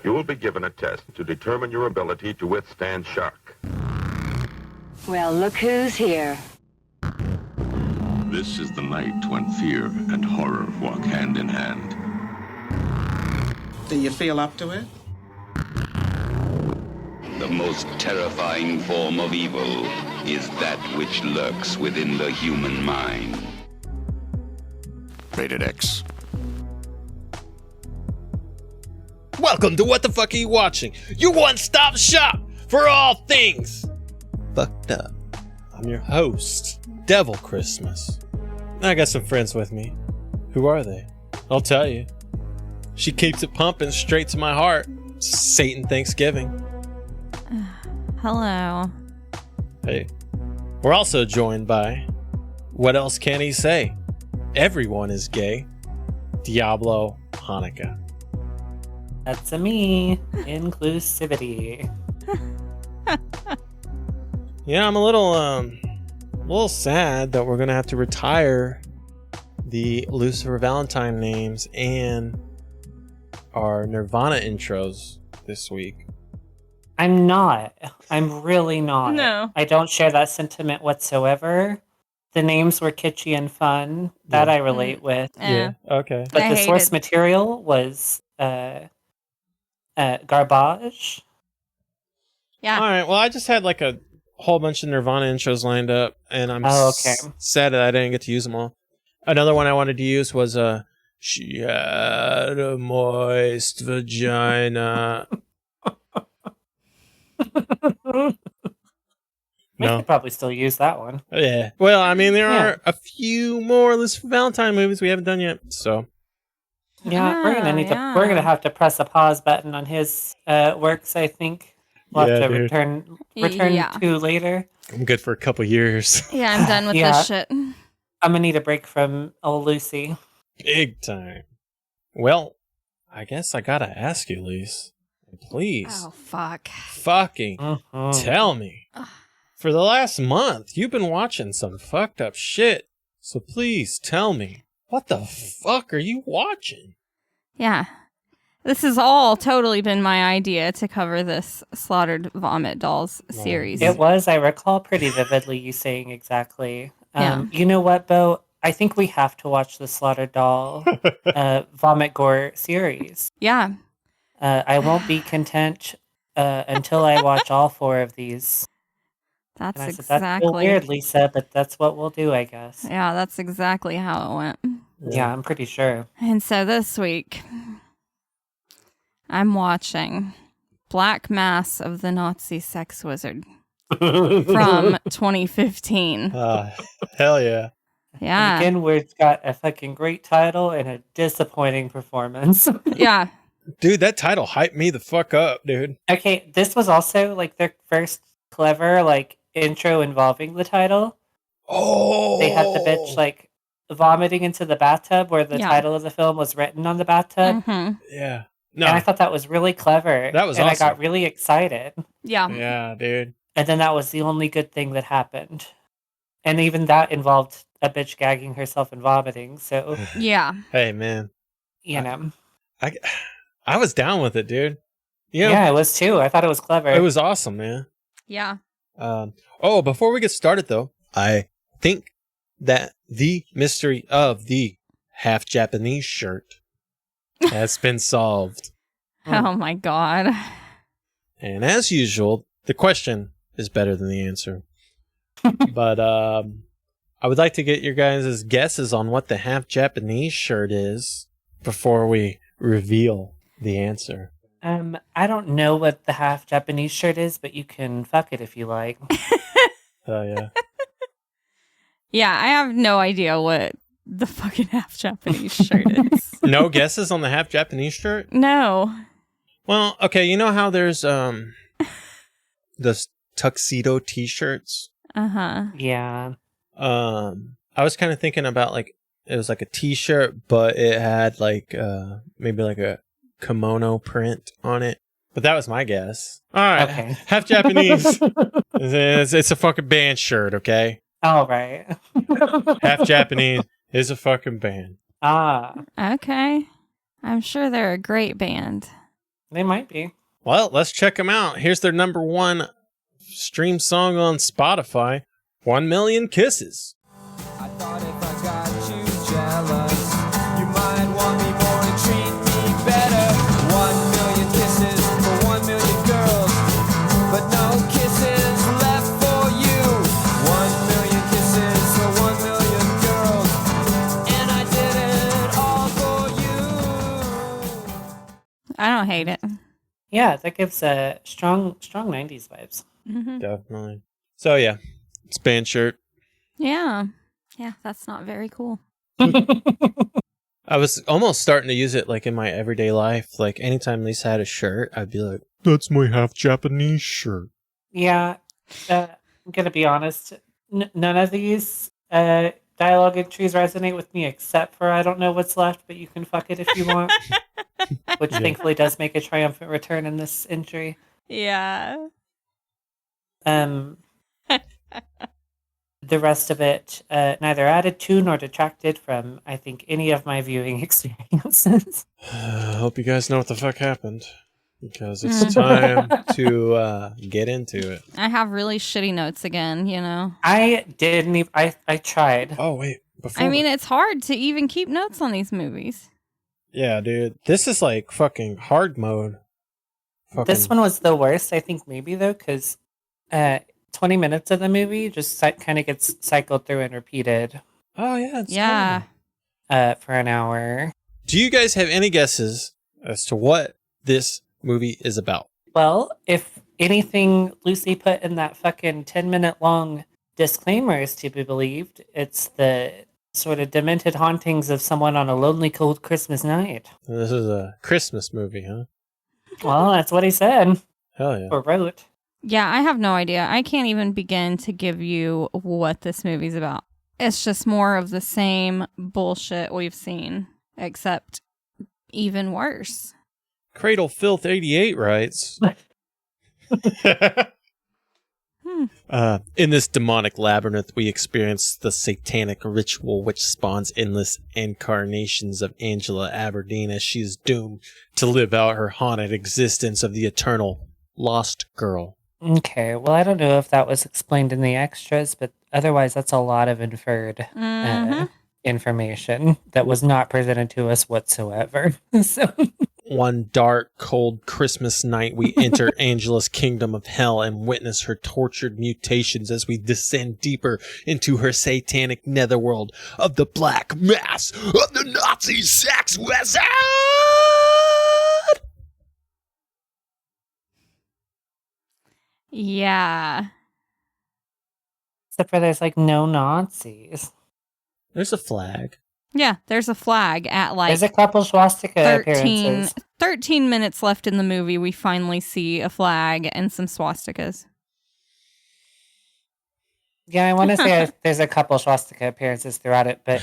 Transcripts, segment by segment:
You will be given a test to determine your ability to withstand shock. Well, look who's here. This is the night when fear and horror walk hand in hand. Do you feel up to it? The most terrifying form of evil is that which lurks within the human mind. Rated X. Welcome to What the Fuck Are You Watching? Your one-stop shop for all things fucked up. I'm your host, Devil Christmas. I got some friends with me. Who are they? I'll tell you. She keeps it pumping straight to my heart. Satan Thanksgiving. Hello. Hey. We're also joined by, what else can he say? Everyone is gay. Diablo Hanukkah. That's a me. Inclusivity. Yeah, I'm a little sad that we're gonna have to retire the Lucifer Valentine names and our Nirvana intros this week. I'm not. I'm really not. No. I don't share that sentiment whatsoever. The names were kitschy and fun. That I relate with. Yeah. Okay. But I the source hated- material was garbage. Yeah. All right. Well, I just had like a whole bunch of Nirvana intros lined up, and I'm okay. sad that I didn't get to use them all. Another one I wanted to use was "She had a moist vagina." We No. could probably still use that one. Yeah. Well, I mean, there are a few more Lucifer Valentine movies we haven't done yet, so. Yeah, we're gonna need to. yeah. We're gonna have to press a pause button on his works. I think we'll have Yeah, to dude. return Yeah. to later. I'm good for a couple years. Yeah, I'm done with Yeah. this shit. I'm gonna need a break from old Lucy. Big time. Well, I guess I gotta ask you, Lise. Please, Oh, fuck. fucking Mhm. tell me. For the last month, you've been watching some fucked up shit. So please tell me, what the fuck are you watching? Yeah. This has all totally been my idea to cover this Slaughtered Vomit Dolls series. It was. I recall pretty vividly you saying exactly. Yeah. You know what, Bo? I think we have to watch the Slaughtered Doll Vomit Gore series. Yeah. I won't be content until I watch all 4 of these. That's And I said, that's exactly. so weird, Lisa, but that's what we'll do, I guess. Yeah, that's exactly how it went. Yeah, I'm pretty sure. And so this week, I'm watching Black Mass of the Nazi Sex Wizard from 2015. Hell yeah. Yeah. Again, we've got a fucking great title and a disappointing performance. Yeah. Dude, that title hyped me the fuck up, dude. Okay, this was also like their first clever like intro involving the title. Oh. They had the bitch like vomiting into the bathtub where the Yeah. title of the film was written on the bathtub. Mm-hmm. Yeah. No. And I thought that was really clever. That was and awesome. I got really excited. Yeah. Yeah, dude. And then that was the only good thing that happened. And even that involved a bitch gagging herself and vomiting. So, Yeah. Hey, man. you know. I was down with it, dude. You know, Yeah, it was too. I thought it was clever. it was awesome, man. Yeah. Before we get started, though, I think that the mystery of the half Japanese shirt has been solved. Oh my God. And as usual, the question is better than the answer. But I would like to get your guys' guesses on what the half Japanese shirt is before we reveal the answer. I don't know what the half Japanese shirt is, but you can fuck it if you like. Oh, yeah. Yeah, I have no idea what the fucking half Japanese shirt is. No guesses on the half Japanese shirt? No. Well, okay, you know how there's the tuxedo t-shirts? Uh-huh. Yeah. I was kind of thinking about like it was like a t-shirt, but it had like maybe like a kimono print on it. But that was my guess. All right, Okay. half Japanese. It's a fucking band shirt, okay? All right. Half Japanese is a fucking band. Ah. Okay. I'm sure they're a great band. They might be. Well, let's check them out. Here's their number one stream song on Spotify, 1 Million Kisses. I thought if I got you jealous, you might want me more and treat me better. 1 million kisses for 1 million girls, but no kisses left for you. 1 million kisses for 1 million girls, and I did it all for you. I don't hate it. Yeah, that gives strong 90s vibes. Mm-hmm. Definitely. So yeah, it's band shirt. Yeah. Yeah, that's not very cool. I was almost starting to use it like in my everyday life. Like anytime Lisa had a shirt, I'd be like, "That's my half Japanese shirt." Yeah, I'm gonna be honest. None of these dialogue entries resonate with me, except for "I don't know what's left, but you can fuck it if you want," which thankfully does make a triumphant return in this entry. Yeah. The rest of it neither added to nor detracted from, I think, any of my viewing experiences. I hope you guys know what the fuck happened, because it's time to get into it. I have really shitty notes again, you know. I didn't even... I tried. Oh, wait. I mean, it's hard to even keep notes on these movies. Yeah, dude. This is like fucking hard mode. This one was the worst, I think, maybe, though, because 20 minutes of the movie just kind of gets cycled through and repeated. Oh, yeah. Yeah. For an hour. Do you guys have any guesses as to what this movie is about? Well, if anything Lucy put in that fucking 10-minute long disclaimer is to be believed, it's the sort of demented hauntings of someone on a lonely, cold Christmas night. This is a Christmas movie, huh? Well, that's what he said. Hell yeah. Or wrote. Yeah, I have no idea. I can't even begin to give you what this movie's about. It's just more of the same bullshit we've seen, except even worse. Cradle Filth 88 writes... in this demonic labyrinth, we experience the satanic ritual which spawns endless incarnations of Angela Aberdeen as she is doomed to live out her haunted existence of the eternal lost girl. Okay, well, I don't know if that was explained in the extras, but otherwise that's a lot of inferred information that was not presented to us whatsoever. So... One dark, cold Christmas night, we enter Angela's kingdom of hell and witness her tortured mutations as we descend deeper into her satanic netherworld of the black mass of the Nazi sex wizard! Yeah. Except for there's like no Nazis. There's a flag. Yeah, there's a flag at like... There's a couple swastika appearances. 13 minutes left in the movie, we finally see a flag and some swastikas. Yeah, I want to say there's a couple swastika appearances throughout it, but...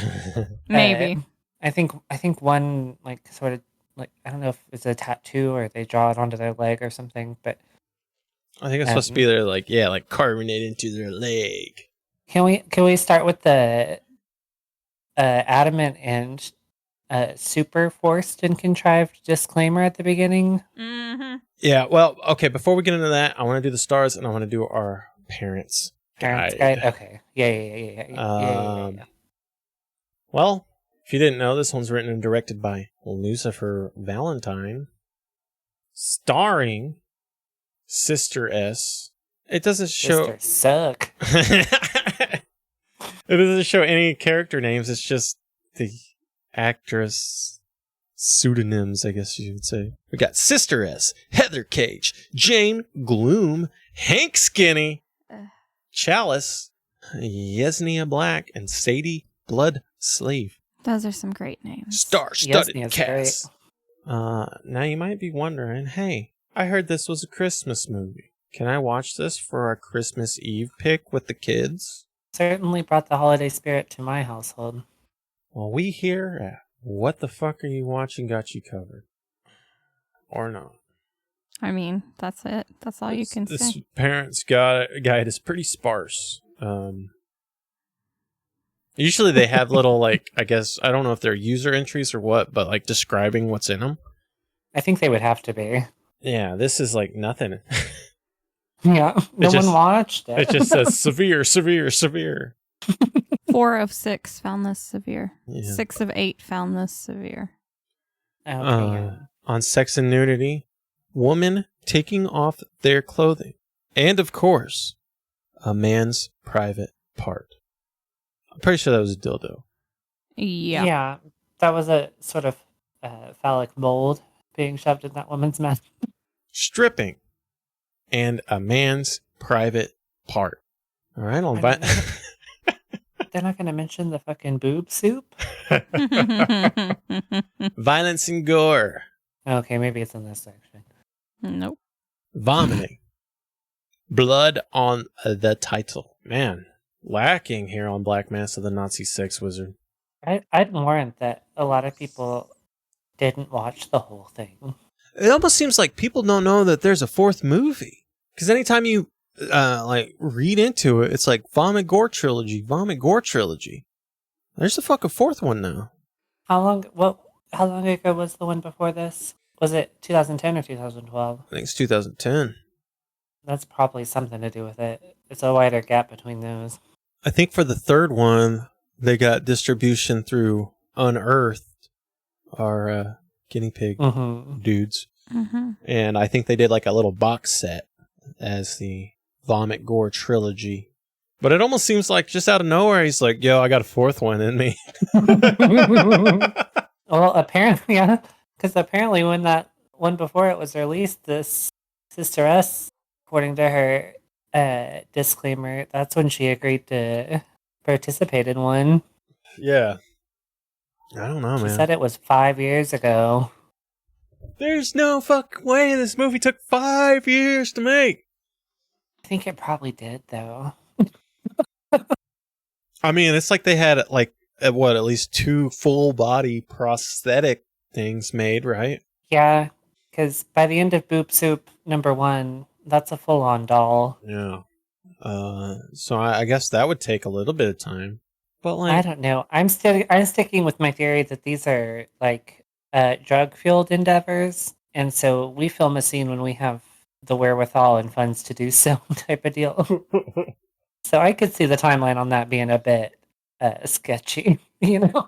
Maybe. I think one, like, sort of, like, I don't know if it's a tattoo or they draw it onto their leg or something, but... I think it's supposed to be their, like, yeah, like carving it into their leg. Can we start with the... adamant and super forced and contrived disclaimer at the beginning? Mm-hmm. Yeah, well, okay, before we get into that, I want to do the stars and I want to do our parents' guide. Okay. Yeah. Well, if you didn't know, this one's written and directed by Lucifer Valentine, starring Sister S. It doesn't show... Sisters suck. It doesn't show any character names. It's just the actress pseudonyms, I guess you would say. We got Sister S, Heather Cage, Jane Gloom, Hank Skinny, Chalice, Yesenia Black, and Sadie Blood Slave. Those are some great names. Star-studded cast. Now you might be wondering, hey, I heard this was a Christmas movie. Can I watch this for our Christmas Eve pick with the kids? Certainly brought the holiday spirit to my household. Well, we here at What the Fuck Are You Watching got you covered. Or not. I mean, that's it. That's all you can this say. Parents' guide is pretty sparse. Usually they have little, like, I guess, I don't know if they're user entries or what, but like describing what's in them. I think they would have to be. Yeah, this is like nothing. Yeah, no just- one watched it. It just says severe, severe, severe. 4 of 6 found this severe. Yeah. 6 of 8 found this severe. Okay. On sex and nudity, woman taking off their clothing, and of course, a man's private part. I'm pretty sure that was a dildo. Yeah. Yeah, that was a sort of phallic mold being shoved in that woman's mouth. Stripping, and a man's private part. All right, I'll invite. They're not going to mention the fucking boob soup? Violence and gore. Okay, maybe it's in this section. Nope. Vomiting. Blood on the title. Man, lacking here on Black Mass of the Nazi Sex Wizard. I'd warrant that a lot of people didn't watch the whole thing. It almost seems like people don't know that there's a fourth movie. Because anytime you read into it, it's like Vomit Gore Trilogy, Vomit Gore Trilogy. There's a fucking fourth one now. How long ago was the one before this? Was it 2010 or 2012? I think it's 2010. That's probably something to do with it. It's a wider gap between those. I think for the third one, they got distribution through Unearthed, our guinea pig dudes. Mm-hmm. And I think they did like a little box set as the Vomit Gore Trilogy. But it almost seems like just out of nowhere, he's like, yo, I got a fourth one in me. Well, apparently, yeah. Because apparently when that one before it was released, this Sister S, according to her disclaimer, that's when she agreed to participate in one. Yeah. I don't know, She man. said it was 5 years ago. There's no fucking way this movie took 5 years to make. I think it probably did, though. I mean, it's like they had like at least 2 full body prosthetic things made, right? Yeah, because by the end of Boob Soup #1, that's a full-on doll. Yeah. So I guess that would take a little bit of time. But like, I don't know. I'm sticking with my theory that these are like drug-fueled endeavors, and so we film a scene when we have the wherewithal and funds to do so, type of deal. So I could see the timeline on that being a bit sketchy, you know?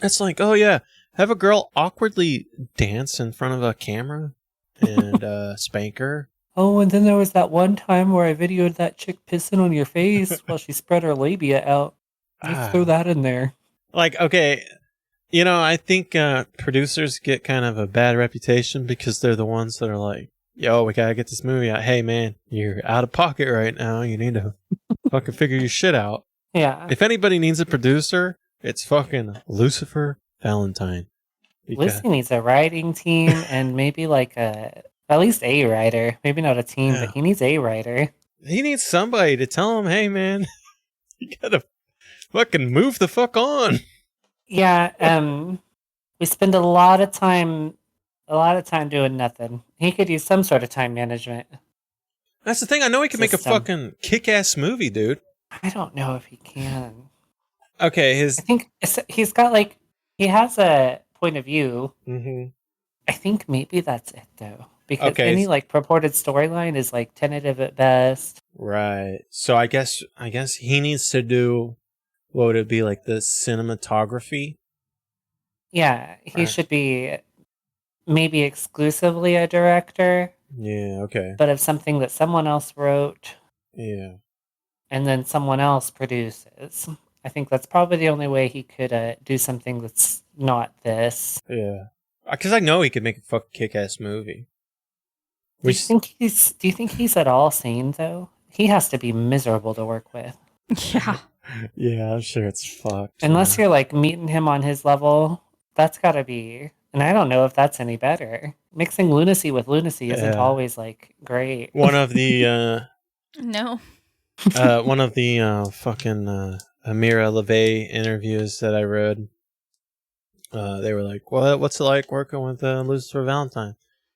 it's like, oh yeah, have a girl awkwardly dance in front of a camera and spank her. Oh, and then there was that one time where I videoed that chick pissing on your face while she spread her labia out. Let's throw that in there. Like, okay, you know, I think producers get kind of a bad reputation because they're the ones that are like, yo, we gotta get this movie out. Hey, man, you're out of pocket right now. You need to fucking figure your shit out. Yeah. If anybody needs a producer, it's fucking Lucifer Valentine. Lucy needs a writing team and maybe like at least a writer. Maybe not a team, but he needs a writer. He needs somebody to tell him, hey, man, you gotta fucking move the fuck on. Yeah, we spend a lot of time doing nothing. He could use some sort of time management. That's the thing. I know he can make a fucking kick-ass movie, dude. I don't know if he can. Okay, I think he's got like he has a point of view. Mm-hmm. I think maybe that's it though, because any like purported storyline is like tentative at best. Right. So I guess he needs to do what would it be like the cinematography? Yeah, he should be maybe exclusively a director. Yeah, okay. But of something that someone else wrote. Yeah. And then someone else produces. I think that's probably the only way he could do something that's not this. Yeah. Because I know he could make a fucking kick-ass movie. Do you think he's at all sane, though? He has to be miserable to work with. Yeah. Yeah, I'm sure it's fucked. Unless you're like meeting him on his level, that's gotta be... And I don't know if that's any better. Mixing lunacy with lunacy isn't always like great. One of the No. One of the fucking Amira LeVay interviews that I read, they were like, what's it like working with Lucifer Valentine?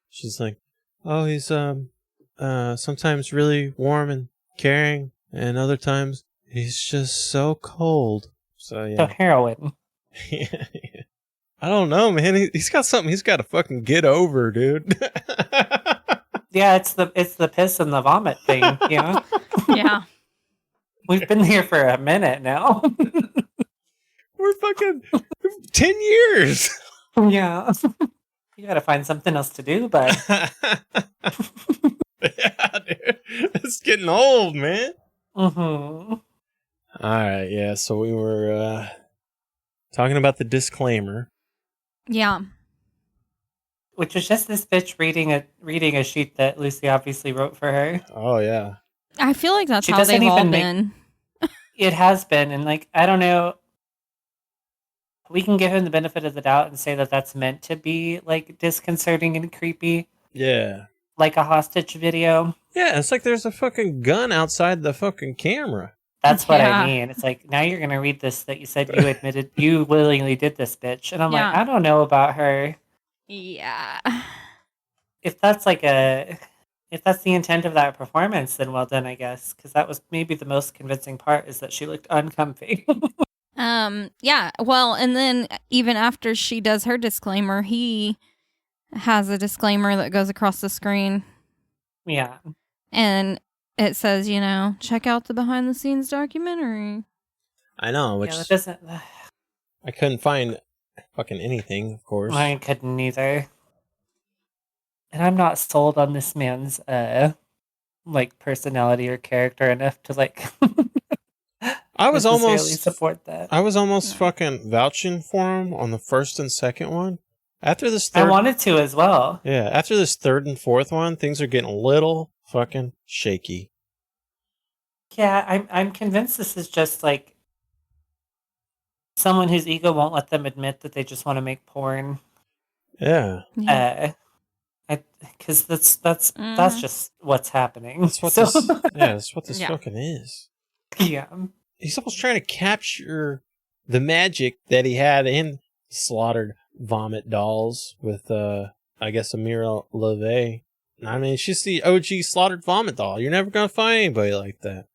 She's like, oh, he's sometimes really warm and caring, and other times he's just so cold. So yeah. So heroin. Yeah. I don't know, man. He's got something he's got to fucking get over, dude. Yeah, it's the piss and the vomit thing. Yeah, Yeah. we've been here for a minute now. We're fucking 10 years. Yeah, you got to find something else to do, but Yeah, dude. It's getting old, man. mm-hmm. All right, yeah. So we were talking about the disclaimer. Yeah. Which was just this bitch reading a sheet that Lucy obviously wrote for her. Oh yeah. I feel like that's She how doesn't they've all even make- been. It has been, and like I don't know. We can give him the benefit of the doubt and say that that's meant to be like disconcerting and creepy, Yeah. like a hostage video. Yeah, it's like there's a fucking gun outside the fucking camera. That's what Yeah. I mean. It's like now you're gonna read this that you said you admitted you willingly did this, bitch, and I'm like, Yeah. I don't know about her. Yeah. If that's if that's the intent of that performance, then well done, I guess, because that was maybe the most convincing part is that she looked uncomfy. Yeah. Well, and then even after she does her disclaimer, he has a disclaimer that goes across the screen. Yeah. And it says, check out the behind the scenes documentary. I know, which Yeah, that doesn't. I couldn't find fucking anything, of course. I couldn't either. And I'm not sold on this man's like personality or character enough to like I was necessarily almost support that. I was almost fucking vouching for him on the first and second one. After this I third, wanted to as well. yeah, after this third and fourth one, things are getting a little fucking shaky. Yeah, I'm convinced this is just like someone whose ego won't let them admit that they just want to make porn. Yeah, Because that's Mhm. just what's happening. that's what So- this. Yeah, that's what this Yeah. fucking is. yeah. He's almost trying to capture the magic that he had in Slaughtered Vomit Dolls with, I guess, Amira LeVay. I mean, she's the OG Slaughtered Vomit Doll. You're never gonna find anybody like that.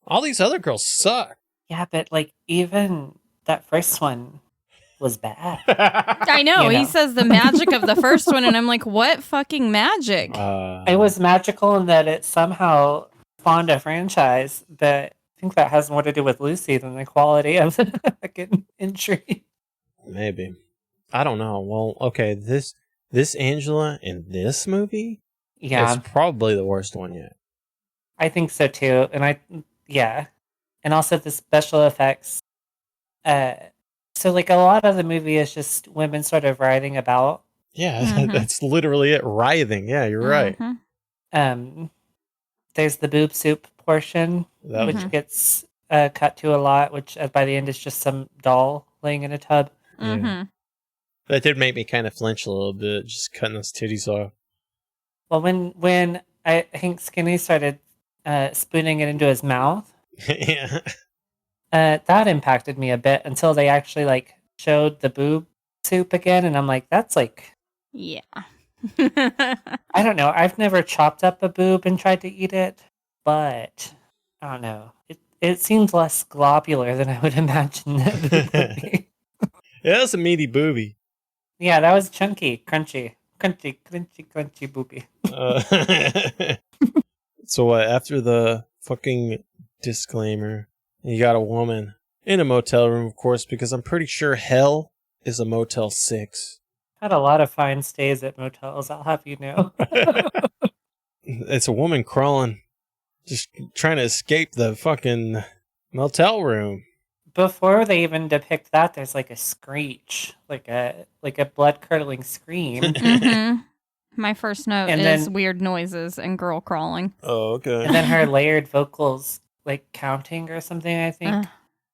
All these other girls suck. Yeah, but like even that first one was bad. I know. You He know. says the magic of the first one, and I'm like, what fucking magic? It was magical in that it somehow spawned a franchise that I think that has more to do with Lucy than the quality of the fucking entry. Maybe. I don't know. Well, okay, this Angela in this movie Yeah, is probably the worst one yet. I think so too. And and also the special effects. So like a lot of the movie is just women sort of writhing about. Yeah, Mhm. that's literally it. Writhing. Yeah, you're right. Mhm. There's the boob soup portion, That which was- gets cut to a lot, which by the end is just some doll laying in a tub. Yeah. Mhm. That did make me kind of flinch a little bit, just cutting those titties off. Well, when I think Skinny started spooning it into his mouth, Yeah. that impacted me a bit until they actually like showed the boob soup again, and I'm like, that's like, Yeah. I don't know. I've never chopped up a boob and tried to eat it, but I don't know. It seems less globular than I would imagine that boob would be. Yeah, that's a meaty booby. Yeah, that was chunky, crunchy booby. So what, after the fucking disclaimer, you got a woman in a motel room, of course, because I'm pretty sure hell is a Motel 6. Had a lot of fine stays at motels, I'll have you know. It's a woman crawling, just trying to escape the fucking motel room. Before they even depict that, there's like a screech, like a blood curdling scream. Mhm. My first note And is then- weird noises and girl crawling. Oh, okay. And then her layered vocals like counting or something, I think.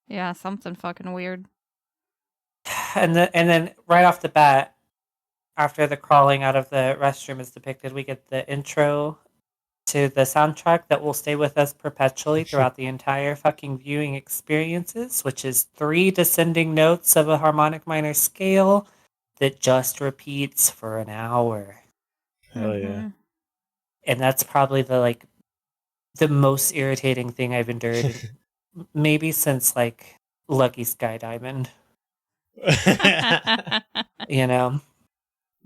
Yeah, something fucking weird. And then right off the bat, after the crawling out of the restroom is depicted, we get the intro to the soundtrack that will stay with us perpetually throughout the entire fucking viewing experiences, which is 3 descending notes of a harmonic minor scale that just repeats for an hour. Hell yeah. Mhm. And that's probably the most irritating thing I've endured maybe since like Lucky Sky Diamond, you know.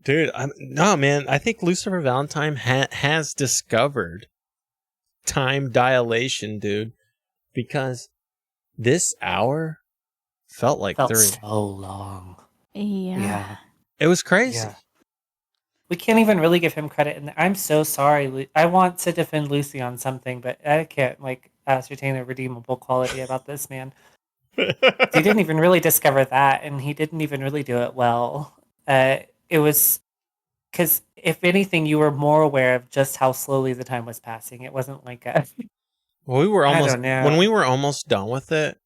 Dude, no, man. I think Lucifer Valentine has discovered time dilation, dude. Because this hour felt like Felt 3. so long. Yeah. It was crazy. Yeah. We can't even really give him credit. And I'm so sorry. I want to defend Lucy on something, but I can't ascertain a redeemable quality about this man. He didn't even really discover that, and he didn't even really do it well. It was because, if anything, you were more aware of just how slowly the time was passing. It wasn't like a. Well, we were I almost don't know. when we were almost done with it.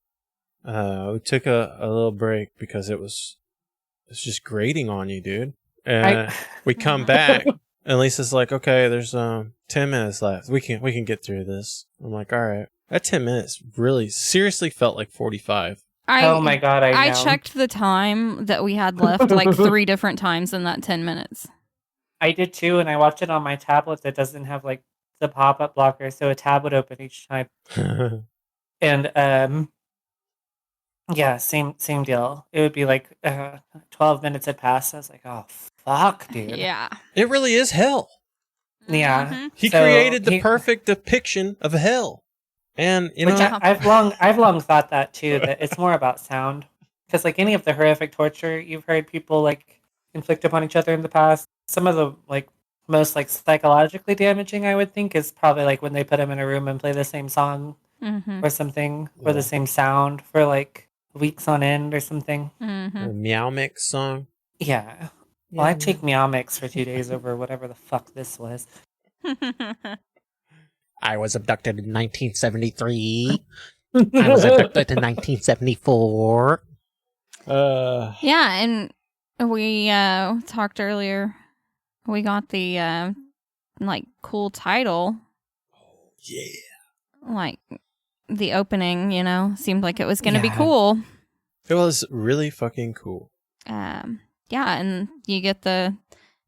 We took a little break because it's just grating on you, dude. We come back, and Lisa's like, "Okay, there's 10 minutes left. We can get through this." I'm like, "All right." That 10 minutes really seriously felt like 45. Oh my god! I know. checked the time that we had left like 3 different times in that 10 minutes. I did too, and I watched it on my tablet that doesn't have like the pop-up blocker, so a tab would open each time. And yeah, same deal. It would be like 12 minutes had passed. I was like, oh fuck, dude. Yeah. It really is hell. Yeah. Mhm. He So created the perfect depiction of hell. And you Which know, I've long thought that too, that it's more about sound. Because like any of the horrific torture you've heard people like inflict upon each other in the past, some of the like most like psychologically damaging I would think is probably like when they put them in a room and play the same song Mhm. or something, or the same sound for like weeks on end or something. Mhm. the Meow Mix song. Yeah. Well, I'd take Meow Mix for 2 days over whatever the fuck this was. I was abducted in 1973. I was abducted in 1974. Yeah, and we talked earlier. We got the like cool title. Yeah. Like the opening, seemed like it was going to be Yeah. cool. It was really fucking cool. Yeah, and you get the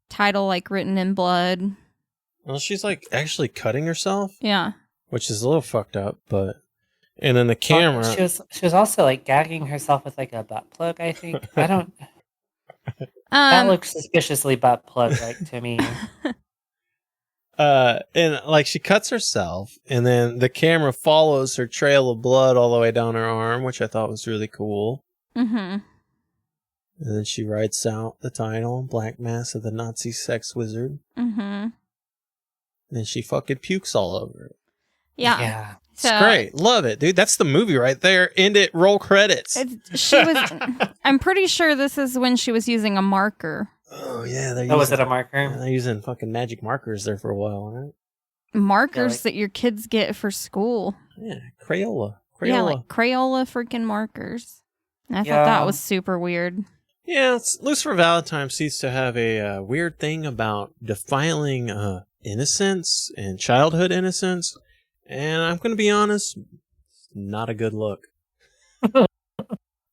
title like written in blood. Well, she's like actually cutting herself, Yeah. which is a little fucked up, but and then the camera. She was also like gagging herself with like a butt plug, I think. I don't that looks suspiciously butt plug like to me. And like she cuts herself, and then the camera follows her trail of blood all the way down her arm, which I thought was really cool. Mhm. And then she writes out the title, Black Mass of the Nazi Sex Wizard. Mhm. And then she fucking pukes all over it. Yeah. Yeah. It's great. Love it, dude. That's the movie right there. End it. Roll credits. I'm pretty sure this is when she was using a marker. Oh, yeah. Was it a marker? They're using fucking magic markers there for a while, right? Markers that your kids get for school. Yeah. Crayola. Yeah, like Crayola freaking markers. And I thought that was super weird. Yeah, Lucifer Valentine seems to have a weird thing about defiling innocence and childhood innocence. And I'm going to be honest, not a good look.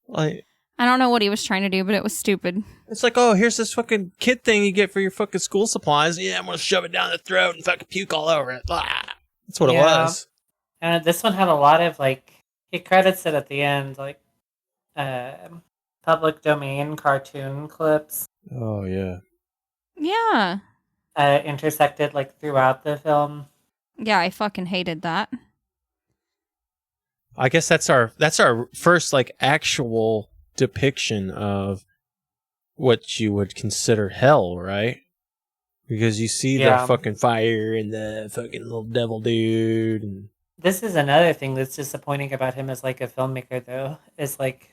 Like, I don't know what he was trying to do, but it was stupid. it's like, oh, here's this fucking kid thing you get for your fucking school supplies. Yeah, I'm going to shove it down the throat and fucking puke all over it. Blah. That's what it was. And this one had a lot of like, he credits it at the end, like public domain cartoon clips. Oh, yeah. Yeah. Intersected like throughout the film. Yeah, I fucking hated that. I guess that's our first like actual depiction of what you would consider hell, right? Because you see the fucking fire and the fucking little devil dude. And this is another thing that's disappointing about him as like a filmmaker, though, is like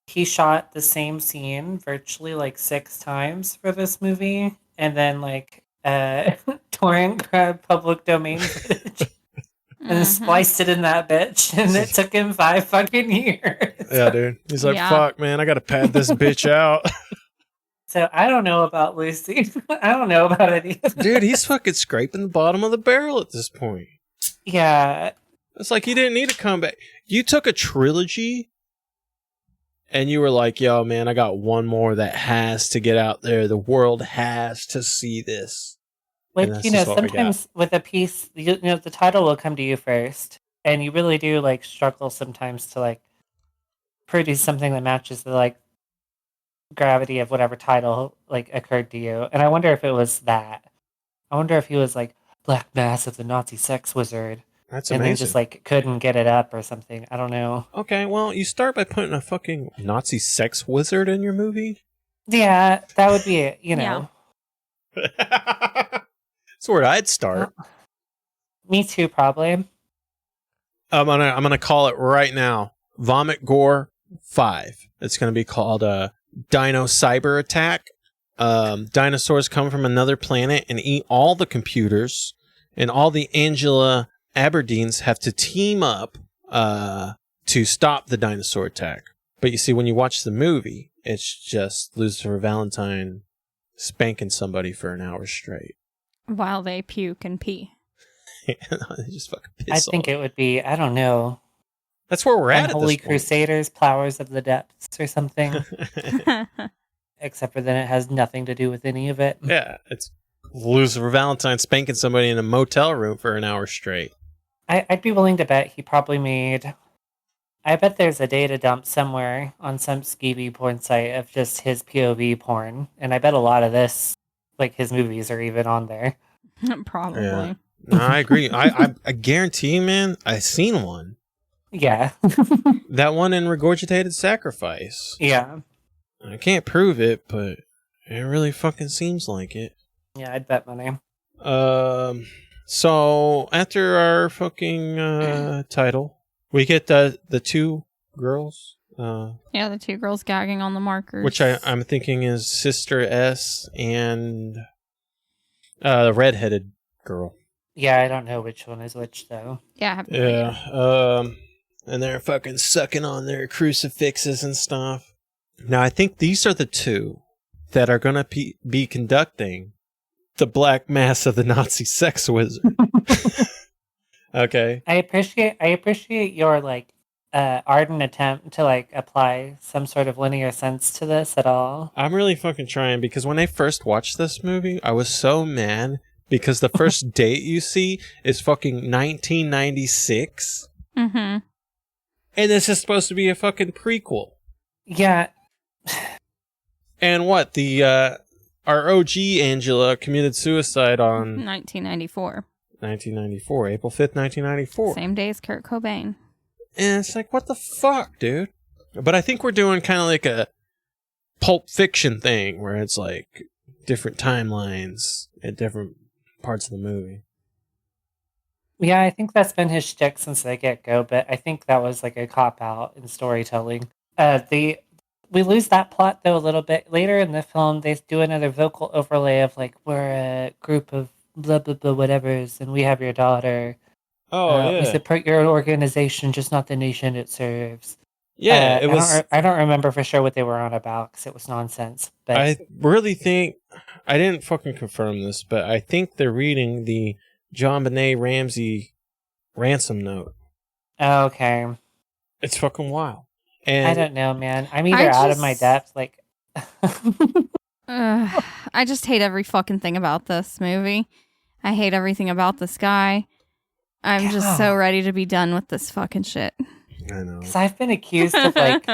he shot the same scene virtually like 6 times for this movie, and then like torrent grabbed public domain footage and spliced it in that bitch, and it took him 5 fucking years. Yeah, dude. He's like, fuck, man, I gotta pad this bitch out. So I don't know about Lucy. I don't know about it either. Dude, he's fucking scraping the bottom of the barrel at this point. Yeah. It's like he didn't need to come back. You took a trilogy and you were like, yo, man, I got one more that has to get out there. The world has to see this. Like, sometimes with a piece, the title will come to you first, and you really do like struggle sometimes to like produce something that matches the like gravity of whatever title like occurred to you. And I wonder if it was that. I wonder if he was like Black Mass of the Nazi Sex Wizard. That's and amazing. then just like couldn't get it up or something. I don't know. Okay, well, you start by putting a fucking Nazi sex wizard in your movie? Yeah, that would be it, you know. That's where I'd start. Me too, probably. I'm gonna call it right now. Vomit Gore 5. It's gonna be called Dino Cyber Attack. Dinosaurs come from another planet and eat all the computers, and all the Angela Aberdeens have to team up to stop the dinosaur attack. But you see, when you watch the movie, it's just Lucifer Valentine spanking somebody for an hour straight. While they puke and pee. They just fucking piss I think off. it would be, I don't know. That's where we're at Unholy this point. Crusaders, Plowers of the Depths or something. Except for then it has nothing to do with any of it. Yeah, it's Lucifer Valentine spanking somebody in a motel room for an hour straight. I'd be willing to bet he probably made... I bet there's a data dump somewhere on some skeevy porn site of just his POV porn. And I bet a lot of this, like his movies, are even on there. Probably. Yeah. No, I agree. I guarantee you, man, I seen one. Yeah. That one in Regurgitated Sacrifice. Yeah. I can't prove it, but it really fucking seems like it. Yeah, I'd bet money. So after our fucking title, we get the two girls. Yeah, the two girls gagging on the markers. Which I'm thinking is Sister S and the redheaded girl. Yeah, I don't know which one is which, though. Yeah, I have no idea. Yeah. And they're fucking sucking on their crucifixes and stuff. Now, I think these are the two that are going to be conducting the Black Mass of the Nazi Sex Wizard. Okay. I appreciate your like ardent attempt to like apply some sort of linear sense to this at all. I'm really fucking trying, because when I first watched this movie, I was so mad because the first date you see is fucking 1996. Mm-hmm. And this is supposed to be a fucking prequel. Yeah. And what? Our OG Angela committed suicide on 1994. 1994, April 5th, 1994. Same day as Kurt Cobain. And it's like, what the fuck, dude? But I think we're doing kind of like a Pulp Fiction thing where it's like different timelines at different parts of the movie. Yeah, I think that's been his shtick since the get-go, but I think that was like a cop-out in storytelling. We lose that plot, though, a little bit. Later in the film, they do another vocal overlay of like, we're a group of blah, blah, blah, whatevers, and we have your daughter. Oh, yeah. We support your organization, just not the nation it serves. Yeah, it was... I don't remember for sure what they were on about, because it was nonsense. But I really think... I didn't fucking confirm this, but I think they're reading the John Benet Ramsey ransom note. Okay. It's fucking wild. And I don't know, man. I'm either out of my depth, like... I just hate every fucking thing about this movie. I hate everything about this guy. I'm just so ready to be done with this fucking shit. I know. Because I've been accused of like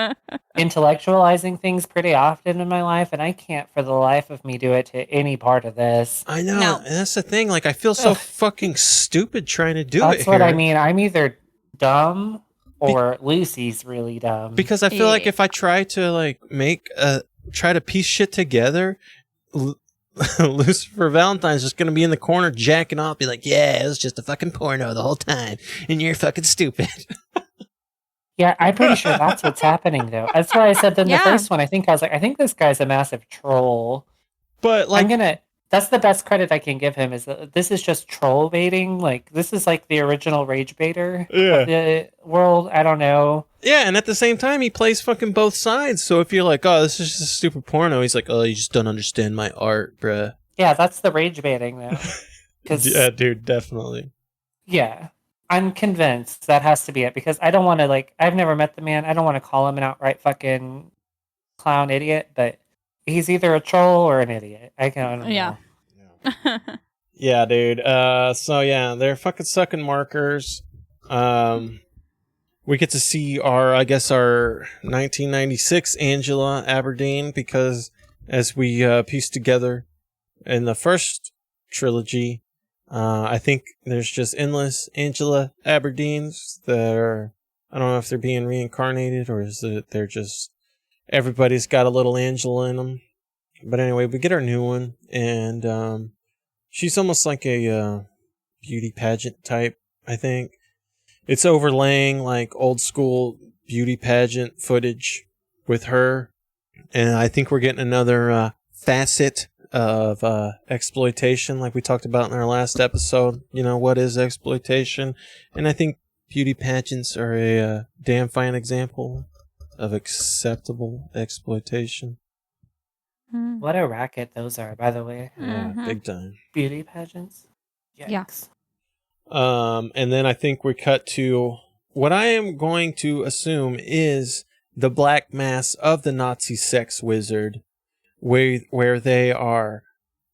intellectualizing things pretty often in my life, and I can't for the life of me do it to any part of this. I know, and that's the thing. Like, I feel so fucking stupid trying to do it. That's what I mean. I'm either dumb or Lucy's really dumb. Because I feel like if I try to like try to piece shit together, Lucifer Valentine's just gonna be in the corner jacking off, be like, "Yeah, it was just a fucking porno the whole time, and you're fucking stupid." Yeah, I'm pretty sure that's what's happening, though. That's why I said in the first one, I think this guy's a massive troll. But like, that's the best credit I can give him, is that this is just troll baiting. Like, this is like the original rage baiter of the world. I don't know. Yeah, and at the same time, he plays fucking both sides. So if you're like, "Oh, this is just a stupid porno," he's like, "Oh, you just don't understand my art, bruh." Yeah, that's the rage baiting, though. Yeah, dude, definitely. Yeah. I'm convinced that has to be it, because I don't want to, like, I've never met the man. I don't want to call him an outright fucking clown idiot, but he's either a troll or an idiot. I don't know. Yeah. Yeah, dude. So yeah, they're fucking sucking markers. we get to see our 1996 Angela Aberdeen, because as we piece together in the first trilogy, I think there's just endless Angela Aberdeens that are, I don't know if they're being reincarnated or is it they're just, everybody's got a little Angela in them. But anyway, we get our new one, and she's almost like a beauty pageant type, I think. It's overlaying like old school beauty pageant footage with her, and I think we're getting another facet of exploitation, like we talked about in our last episode. You know, what is exploitation? And I think beauty pageants are a damn fine example of acceptable exploitation. What a racket those are, by the way. Yeah, big time. Beauty pageants. Yikes. Yeah. And then I think we cut to what I am going to assume is the black mass of the Nazi sex wizard, where they are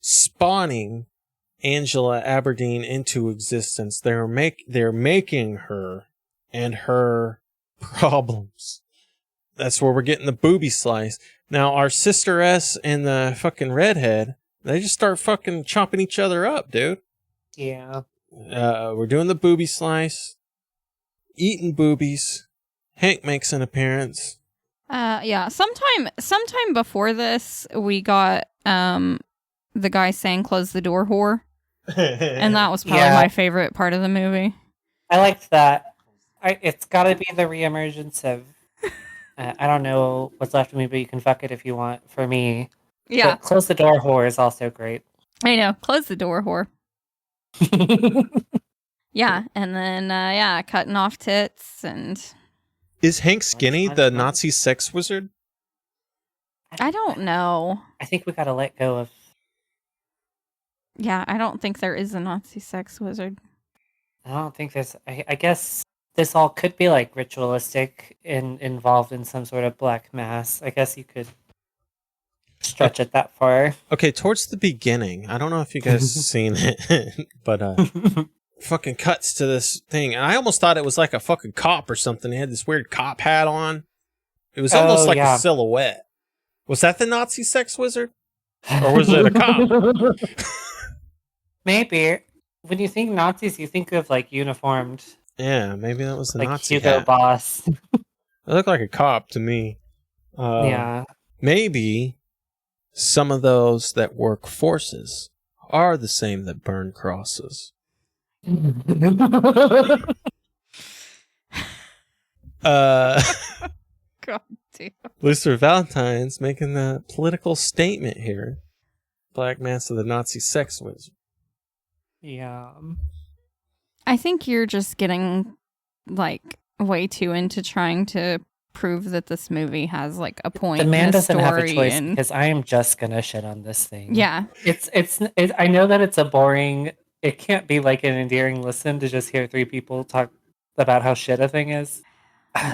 spawning Angela Aberdeen into existence. They're making her and her problems. That's where we're getting the booby slice. Now, our sister S and the fucking redhead, they just start fucking chopping each other up, dude. Yeah. We're doing the booby slice, eating boobies. Hank makes an appearance. Yeah. Sometime before this, we got the guy saying "close the door, whore," and that was probably my favorite part of the movie. I liked that. It's got to be the reemergence of. I don't know what's left of me, but you can fuck it if you want. For me, Yeah. Close the door, whore is also great. I know. Close the door, whore. Yeah, and then cutting off tits and. Is Hank Skinny the Nazi sex wizard? I don't know. I think we gotta let go of. Yeah, I don't think there is a Nazi sex wizard. I don't think there's. I guess this all could be like ritualistic and involved in some sort of black mass. I guess you could stretch it that far. Okay, towards the beginning, I don't know if you guys seen it, but fucking cuts to this thing, and I almost thought it was like a fucking cop or something. He had this weird cop hat on. It was almost like a silhouette. Was that the Nazi sex wizard? Or was it a cop? Maybe. When you think Nazis, you think of like uniformed. Yeah, maybe that was the like Nazi Hugo hat. Boss. It looked like a cop to me. Yeah. Maybe some of those that work forces are the same that burn crosses. God damn. Luther Valentine's making a political statement here. Black mass of the Nazi sex wizard. Yeah. I think you're just getting like way too into trying to prove that this movie has like a point. The man and doesn't have a story choice and... because I am just gonna shit on this thing. Yeah. It's I know that it's a boring. It can't be like an endearing listen to just hear three people talk about how shit a thing is.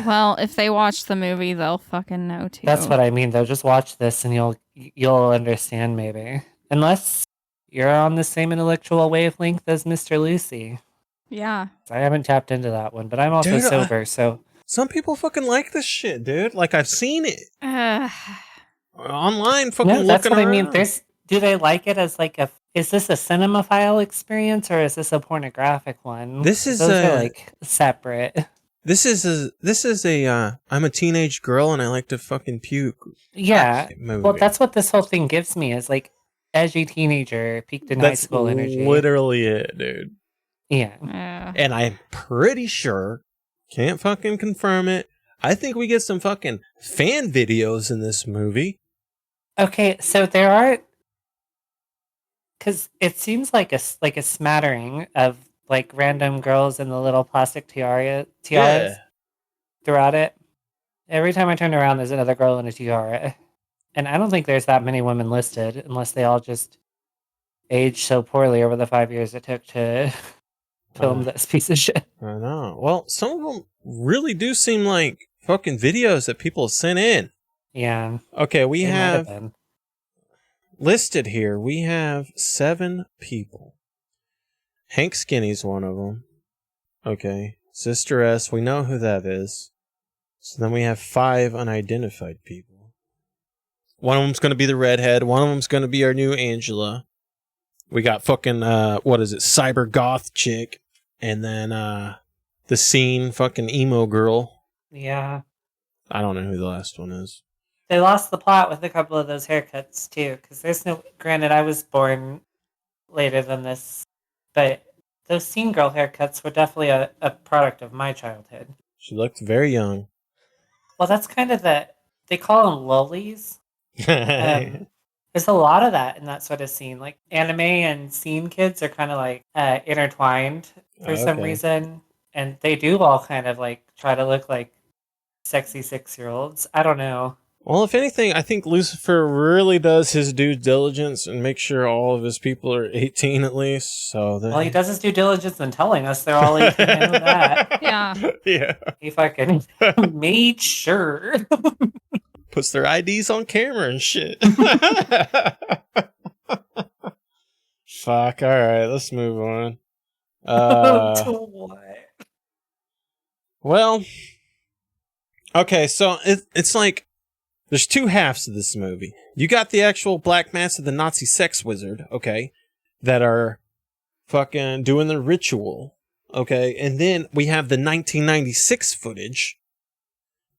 Well, if they watch the movie, they'll fucking know too. That's what I mean, though. Just watch this and you'll understand, maybe. Unless you're on the same intellectual wavelength as Mr. Lucy. Yeah. I haven't tapped into that one, but I'm also sober, so... Some people fucking like this shit, dude. Like, I've seen it. Online, fucking looking that's what around. I mean. Do they like it as like a... Is this a cinemaphile experience, or is this a pornographic one? This is Those are like separate. This is a I'm a teenage girl and I like to fucking puke. Yeah. Movie. Well, that's what this whole thing gives me, is like edgy teenager peaked in high school energy. Literally it, dude. Yeah. And I'm pretty sure, can't fucking confirm it, I think we get some fucking fan videos in this movie. Okay, so there are, because it seems like a smattering of like random girls in the little plastic tiaras throughout it. Every time I turn around, there's another girl in a tiara, and I don't think there's that many women listed, unless they all just aged so poorly over the 5 years it took to film this piece of shit. I know. Well, some of them really do seem like fucking videos that people sent in. Yeah. Okay, we They might have been. listed here, we have 7 people. Hank Skinny's one of them. Okay. Sister S, we know who that is. So then we have 5 unidentified people. One of them's going to be the redhead. One of them's going to be our new Angela. We got fucking, what is it, cyber goth chick. And then the scene fucking emo girl. Yeah. I don't know who the last one is. They lost the plot with a couple of those haircuts, too. Because there's no... Granted, I was born later than this. But those scene girl haircuts were definitely a product of my childhood. She looked very young. Well, that's kind of the... They call them lollies. There's a lot of that in that sort of scene. Like, anime and scene kids are kind of like intertwined for some reason. And they do all kind of like try to look like sexy 6-year-olds. I don't know. Well, if anything, I think Lucifer really does his due diligence and make sure all of his people are 18 at least. So well, he does his due diligence in telling us they're all 18. I know that. Yeah. Yeah. He fucking made sure. Puts their IDs on camera and shit. Fuck. All right, let's move on. To what? Well, okay, so it's like there's 2 halves of this movie. You got the actual Black Mass of the Nazi sex wizard, okay, that are fucking doing the ritual, okay, and then we have the 1996 footage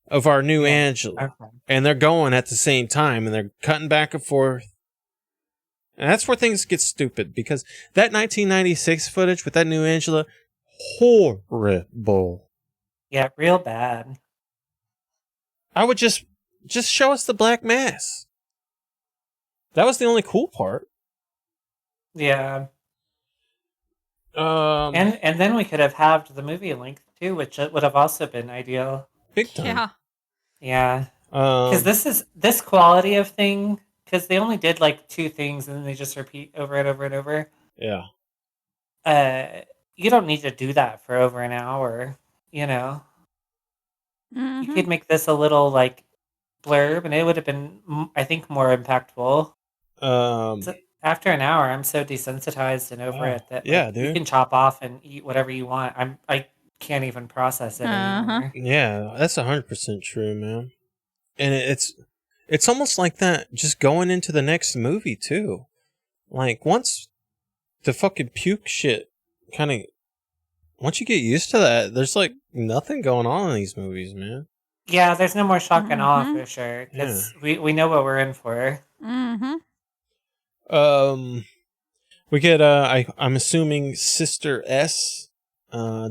of our new Angela, and they're going at the same time, and they're cutting back and forth. And that's where things get stupid, because that 1996 footage with that new Angela, horrible. Yeah, real bad. I would just show us the Black Mass. That was the only cool part. Yeah. And then we could have halved the movie length too, which would have also been ideal. Big time. Yeah. Yeah. Because this quality of thing, because they only did like 2 things and then they just repeat over and over and over. Yeah. You don't need to do that for over an hour, you know? Mm-hmm. You could make this a little like blurb and it would have been, I think, more impactful. So after an hour, I'm so desensitized and over it that yeah, dude. You can chop off and eat whatever you want. I can't even process it anymore. Yeah, that's 100% true, man. And it's almost like that just going into the next movie, too. Like, once the fucking puke shit kind of... Once you get used to that, there's, like, nothing going on in these movies, man. Yeah, there's no more shock and awe, for sure. Because we know what we're in for. Mm-hmm. We get, I'm assuming Sister S...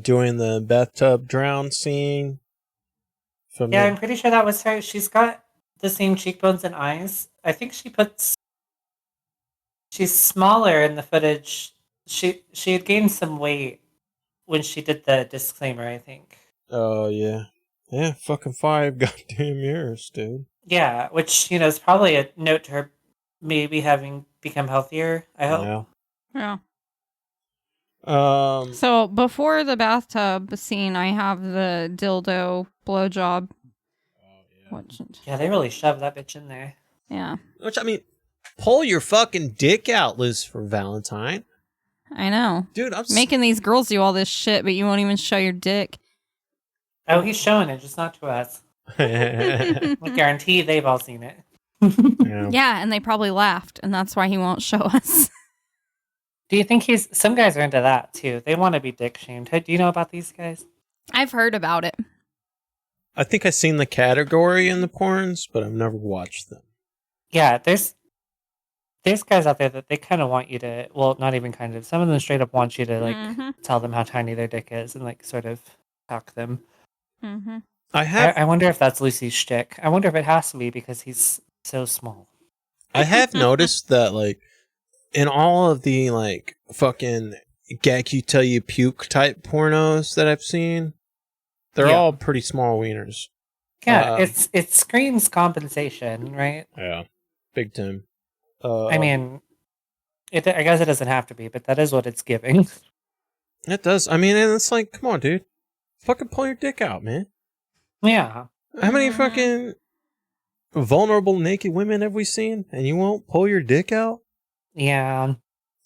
doing the bathtub drown scene. I'm pretty sure that was her. She's got the same cheekbones and eyes. I think she's smaller in the footage. She had gained some weight when she did the disclaimer, I think. Oh, yeah. Yeah, fucking 5 goddamn years, dude. Yeah, which, is probably a note to her maybe having become healthier, I hope. Yeah. Yeah. So before the bathtub scene, I have the dildo blowjob. Oh, yeah, they really shoved that bitch in there. Yeah. Which, I mean, pull your fucking dick out, Lucifer Valentine. I know. Dude, I'm making these girls do all this shit, but you won't even show your dick. Oh, he's showing it, just not to us. I guarantee they've all seen it. Yeah, and they probably laughed, and that's why he won't show us. Do you think some guys are into that too? They want to be dick shamed. Do you know about these guys? I've heard about it. I think I've seen the category in the porns, but I've never watched them. Yeah, there's guys out there that they kind of want you to, well, not even kind of, some of them straight up want you to like tell them how tiny their dick is and like sort of talk them. Mm-hmm. I wonder if that's Lucy's shtick. I wonder if it has to be because he's so small. I have noticed that like in all of the like fucking gag you tell you puke type pornos that I've seen, they're all pretty small wieners. Yeah, it screams compensation, right? Yeah, big time. I mean, I guess it doesn't have to be, but that is what it's giving. It does. I mean, and it's like, come on, dude, fucking pull your dick out, man. Yeah. How many fucking vulnerable naked women have we seen, and you won't pull your dick out? Yeah.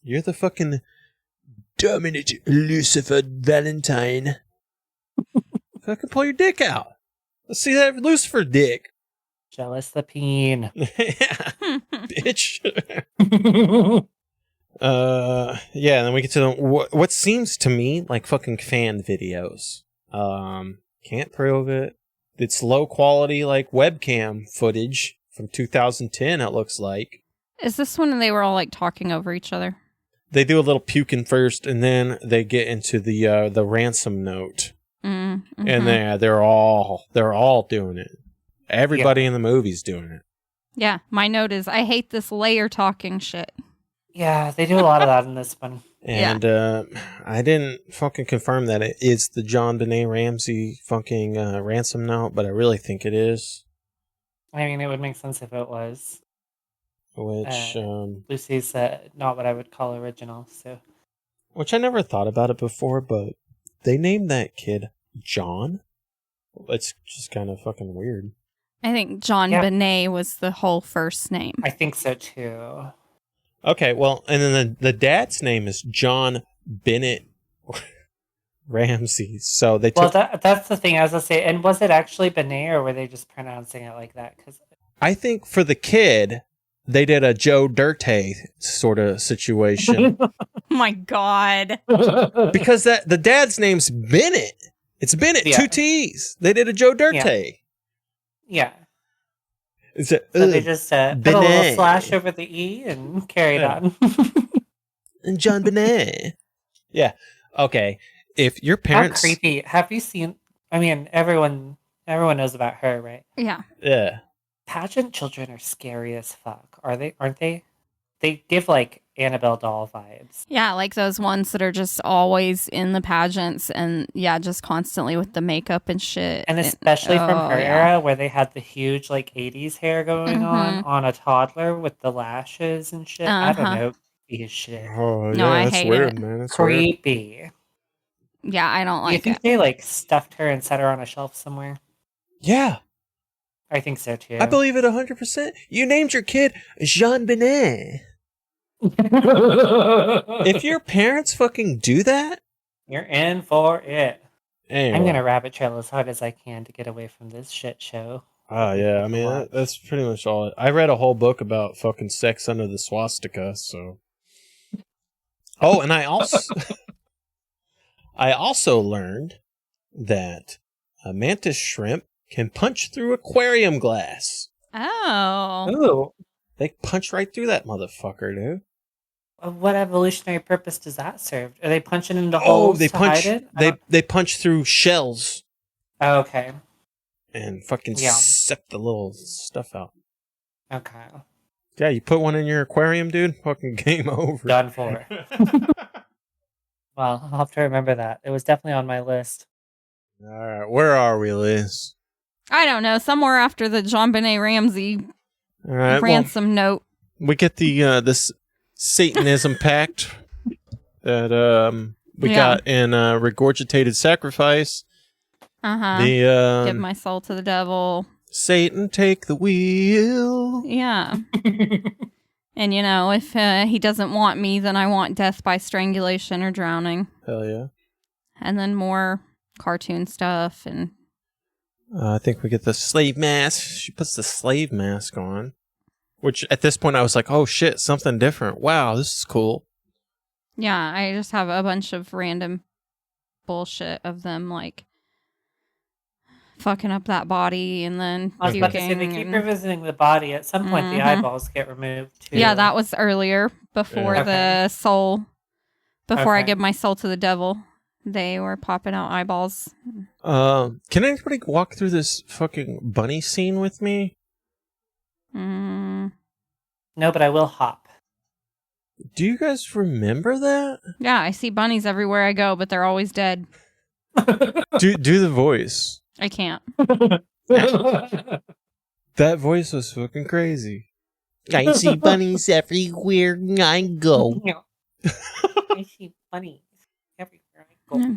You're the fucking dominant Lucifer Valentine. Fucking pull your dick out. Let's see that Lucifer dick. Jealous the peen. Yeah, bitch. Yeah, and then we get to what seems to me like fucking fan videos. Can't prove it. It's low quality, like webcam footage from 2010. It looks like. Is this when they were all like talking over each other? They do a little puking first, and then they get into the ransom note, and they're all doing it. Everybody in the movie's doing it. Yeah, my note is I hate this layer talking shit. Yeah, they do a lot of that in this one. And I didn't fucking confirm that it is the John Benet Ramsey fucking ransom note, but I really think it is. I mean, it would make sense if it was. Which Lucy's not what I would call original, so. Which I never thought about it before, but they named that kid John. It's just kind of fucking weird. I think John Benet was the whole first name. I think so too. Okay, well, and then the dad's name is John Bennett Ramsey. So they took. Well, that's the thing I was gonna say. And was it actually Benet, or were they just pronouncing it like that? Because I think for the kid, they did a Joe Dirte sort of situation. Oh my God. Because the dad's name's Bennett. It's Bennett, 2 T's. They did a Joe Dirte. Yeah. It's a, so they just put a little slash over the E and carried on. And John Benet. Yeah. Okay. If your parents... How creepy. Have you seen... I mean, everyone knows about her, right? Yeah. Yeah. Pageant children are scary as fuck. Aren't they? They give, like, Annabelle doll vibes. Yeah, like those ones that are just always in the pageants and, just constantly with the makeup and shit. And especially from her era where they had the huge, like, 80s hair going on a toddler with the lashes and shit. I don't know. Creepy as shit. Oh, no, I that's hate weird, it. Man. That's creepy. Weird. Yeah, I don't like it. You think they, like, stuffed her and set her on a shelf somewhere? Yeah. I think so, too. I believe it 100%. You named your kid Jean Benet. If your parents fucking do that, you're in for it. Anyway. I'm gonna rabbit trail as hard as I can to get away from this shit show. Oh yeah, I mean that's pretty much all. I read a whole book about fucking sex under the swastika. So, and I also learned that a mantis shrimp can punch through aquarium glass. Oh. Ooh. They punch right through that motherfucker, dude. What evolutionary purpose does that serve? Are they punching into holes to hide it? They punch through shells. Oh, okay. And fucking suck the little stuff out. Okay. Yeah, you put one in your aquarium, dude. Fucking game over. Done for. Well, I'll have to remember that. It was definitely on my list. All right, where are we, Liz? I don't know. Somewhere after the John Benet Ramsey ransom note. We get the this Satanism pact that we got in Regurgitated Sacrifice. Give my soul to the devil. Satan, take the wheel. Yeah. And if he doesn't want me, then I want death by strangulation or drowning. Hell yeah. And then more cartoon stuff and I think we get the slave mask. She puts the slave mask on. Which, at this point, I was like, oh shit, something different. Wow, this is cool. Yeah, I just have a bunch of random bullshit of them, like, fucking up that body and then I was about to say, they keep revisiting the body. At some point, the eyeballs get removed, too. Yeah, that was earlier, before the soul. Before I give my soul to the devil. They were popping out eyeballs. Can anybody walk through this fucking bunny scene with me? No, but I will hop. Do you guys remember that? Yeah, I see bunnies everywhere I go, but they're always dead. do the voice. I can't. That voice was fucking crazy. I see bunnies everywhere I go. I see bunnies everywhere I go.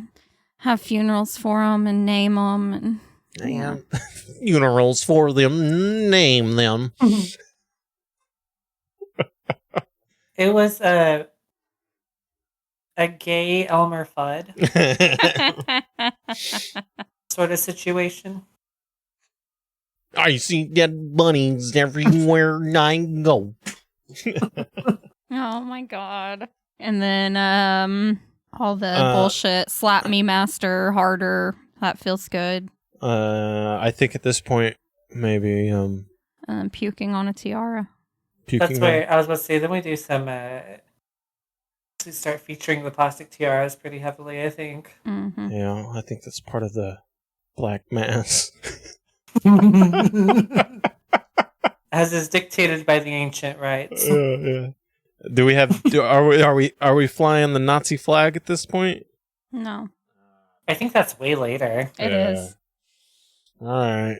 Have funerals for them and name them. And funerals for them, name them. It was a gay Elmer Fudd. sort of situation. I see dead bunnies everywhere I go. Oh my god. And then all the bullshit. Slap me, master, harder. That feels good. I think at this point, maybe Puking on a tiara. That's where I was about to say. Then we do some. We start featuring the plastic tiaras pretty heavily, I think. Mm-hmm. Yeah, I think that's part of the black mass. As is dictated by the ancient rites. Yeah. Do we have? Are we flying the Nazi flag at this point? No. I think that's way later. It is. All right.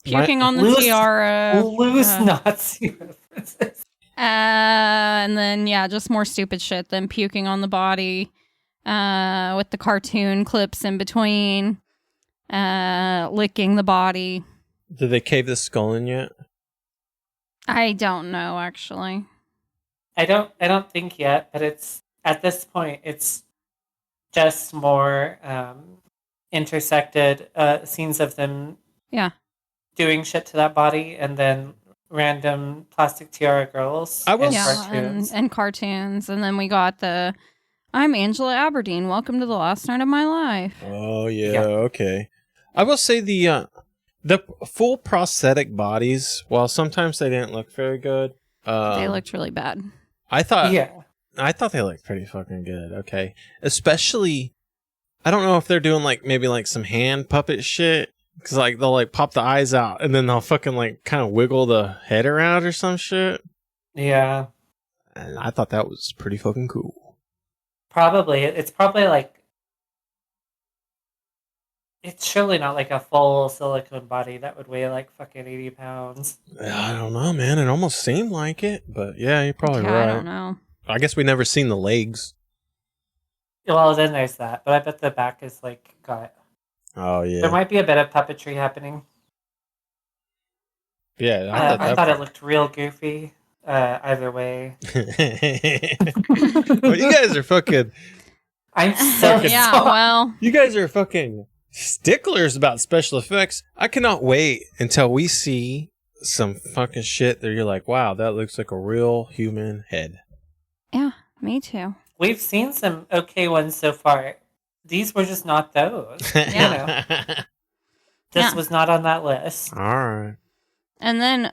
Puking on the tiara. Loose Nazi references. And then, yeah, just more stupid shit than puking on the body with the cartoon clips in between, licking the body. Did they cave the skull in yet? I don't know, actually. I don't think yet, but it's at this point it's just more intersected scenes of them doing shit to that body, and then random plastic tiara girls cartoons. And cartoons. And then we got I'm Angela Aberdeen. Welcome to the last night of my life. Oh yeah. Okay. I will say the full prosthetic bodies, while sometimes they didn't look very good, they looked really bad. I thought they looked pretty fucking good. Okay. Especially, I don't know if they're doing maybe some hand puppet shit. Because, they'll, pop the eyes out, and then they'll fucking, kind of wiggle the head around or some shit. Yeah. And I thought that was pretty fucking cool. Probably. It's probably, it's surely not, a full silicone body that would weigh, fucking 80 pounds. I don't know, man. It almost seemed like it, but, yeah, you're probably right. I don't know. I guess we never seen the legs. Well, then there's that. But I bet the back is, got... Oh, yeah. There might be a bit of puppetry happening. Yeah, I thought it looked real goofy. Either way. Well, you guys are fucking... I'm so well... You guys are fucking sticklers about special effects. I cannot wait until we see some fucking shit that you're like, wow, that looks like a real human head. Yeah, me too. We've seen some okay ones so far. These were just not those. Yeah. This was not on that list. All right. And then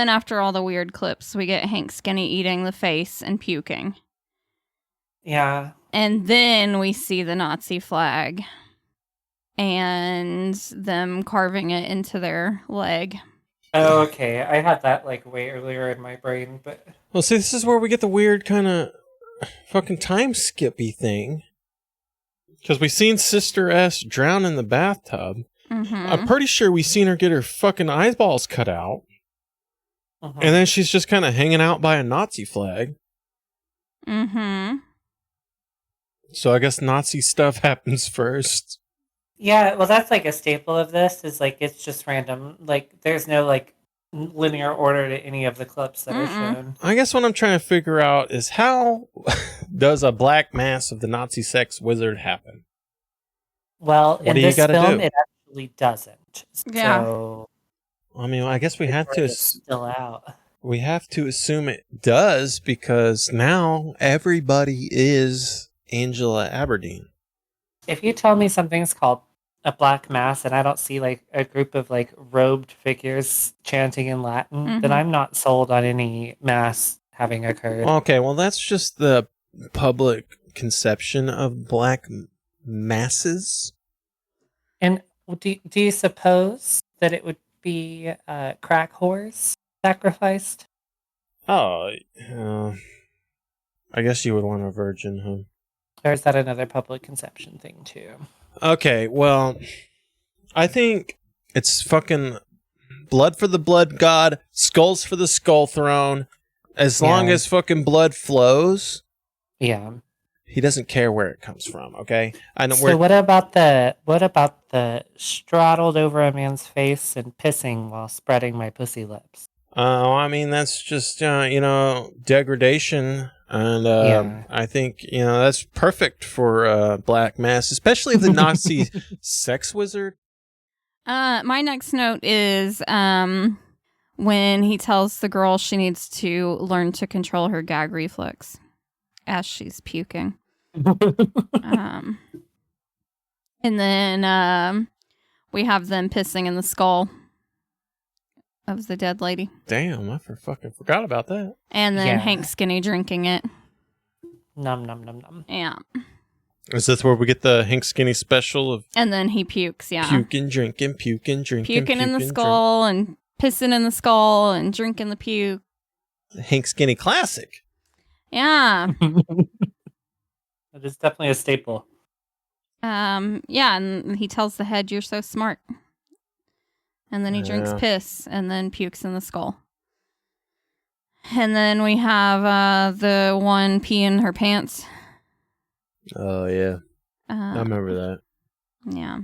after all the weird clips, we get Hank Skinny eating the face and puking. Yeah. And then we see the Nazi flag and them carving it into their leg. Oh, okay. I had that way earlier in my brain, but... Well, see, this is where we get the weird kind of fucking time skippy thing. Because we seen Sister S drown in the bathtub. Mm-hmm. I'm pretty sure we seen her get her fucking eyeballs cut out. Mm-hmm. And then she's just kind of hanging out by a Nazi flag. Mm-hmm. So I guess Nazi stuff happens first. Yeah, well, that's a staple of this, is it's just random. There's no linear order to any of the clips that are shown. I guess what I'm trying to figure out is how does a black mass of the Nazi sex wizard happen? Well, in this film, it actually doesn't. Yeah. So, I mean, I guess we have to... It's still out. We have to assume it does, because now everybody is Angela Aberdeen. If you tell me something's called a black mass and I don't see a group of robed figures chanting in Latin, then I'm not sold on any mass having occurred. Okay, well, that's just the public conception of black masses. And do you suppose that it would be crack whores sacrificed? Oh, I guess you would want a virgin, huh? Or is that another public conception thing too? Okay, well, I think it's fucking blood for the blood god, skulls for the skull throne. As long as fucking blood flows, he doesn't care where it comes from. Okay, I know. So what about the straddled over a man's face and pissing while spreading my pussy lips? I mean, that's just, degradation. And I think, that's perfect for Black Mass, especially if the Nazi sex wizard. My next note is when he tells the girl she needs to learn to control her gag reflex as she's puking. And then we have them pissing in the skull of the dead lady. Damn, I fucking forgot about that. And then Hank Skinny drinking it. Nom nom nom nom. Yeah. Is this where we get the Hank Skinny special of... And then he pukes, yeah. Puking, drinking, puking, drinking, puking in the skull and pissing in the skull and drinking the puke. Hank Skinny classic. Yeah. It is definitely a staple. Yeah, and he tells the head, "You're so smart." And then he drinks piss and then pukes in the skull. And then we have the one pee in her pants. Oh, yeah. I remember that. Yeah.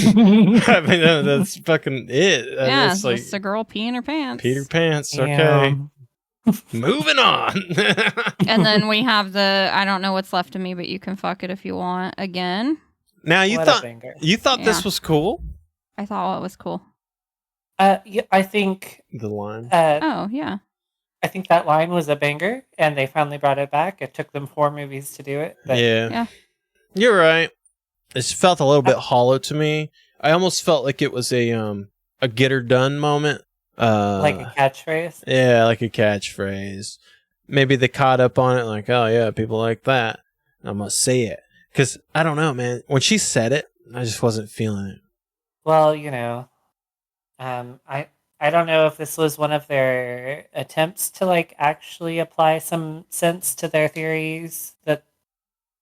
I mean, that's fucking it. Yeah, it's like just a girl pee in her pants. Peter Pants, okay. Yeah. Moving on. And then we have the "I don't know what's left of me, but you can fuck it if you want" again. Now, you What a thought banger. this was cool? I thought it was cool. Yeah, I think. The line. Oh, yeah. I think that line was a banger, and they finally brought it back. It took them 4 movies to do it. But Yeah. You're right. It felt a little bit hollow to me. I almost felt like it was a get her done moment. like a catchphrase. Yeah, like a catchphrase. Maybe they caught up on it, like, oh yeah, people like that. I must say it. Because, I don't know, man. When she said it, I just wasn't feeling it. Well, I don't know if this was one of their attempts to like actually apply some sense to their theories, that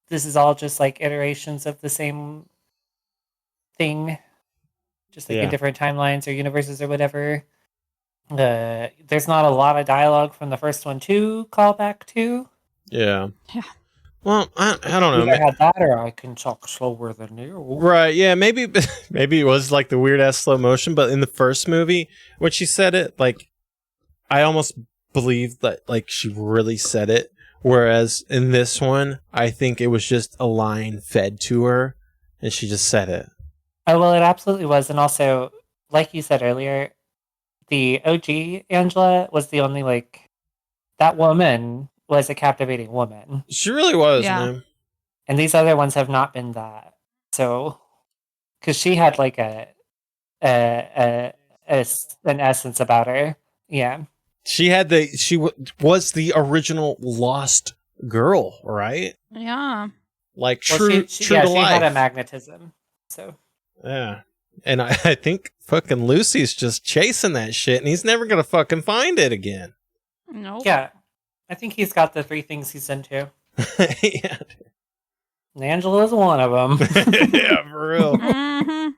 this is all just like iterations of the same thing, just like in different timelines or universes or whatever. There's not a lot of dialogue from the first one to call back to. Yeah. Yeah. Well, I don't know. Either had that, or I can talk slower than you. Right, yeah, maybe it was like the weird ass slow motion, but in the first movie, when she said it, like, I almost believed that like she really said it. Whereas in this one, I think it was just a line fed to her, and she just said it. Oh well, it absolutely was, and also, like you said earlier, the OG Angela was the only like that woman was a captivating woman. She really was, Yeah. man. And these other ones have not been that. So, because she had like an essence about her. Yeah. She had was the original lost girl, right? Yeah. Like Well, true she to life. had a magnetism. So. Yeah. And I think fucking Lucy's just chasing that shit, and he's never gonna fucking find it again. Nope. Yeah. I think he's got the 3 things he's into. Yeah. And Angela's one of them. Yeah, for real. Mm-hmm.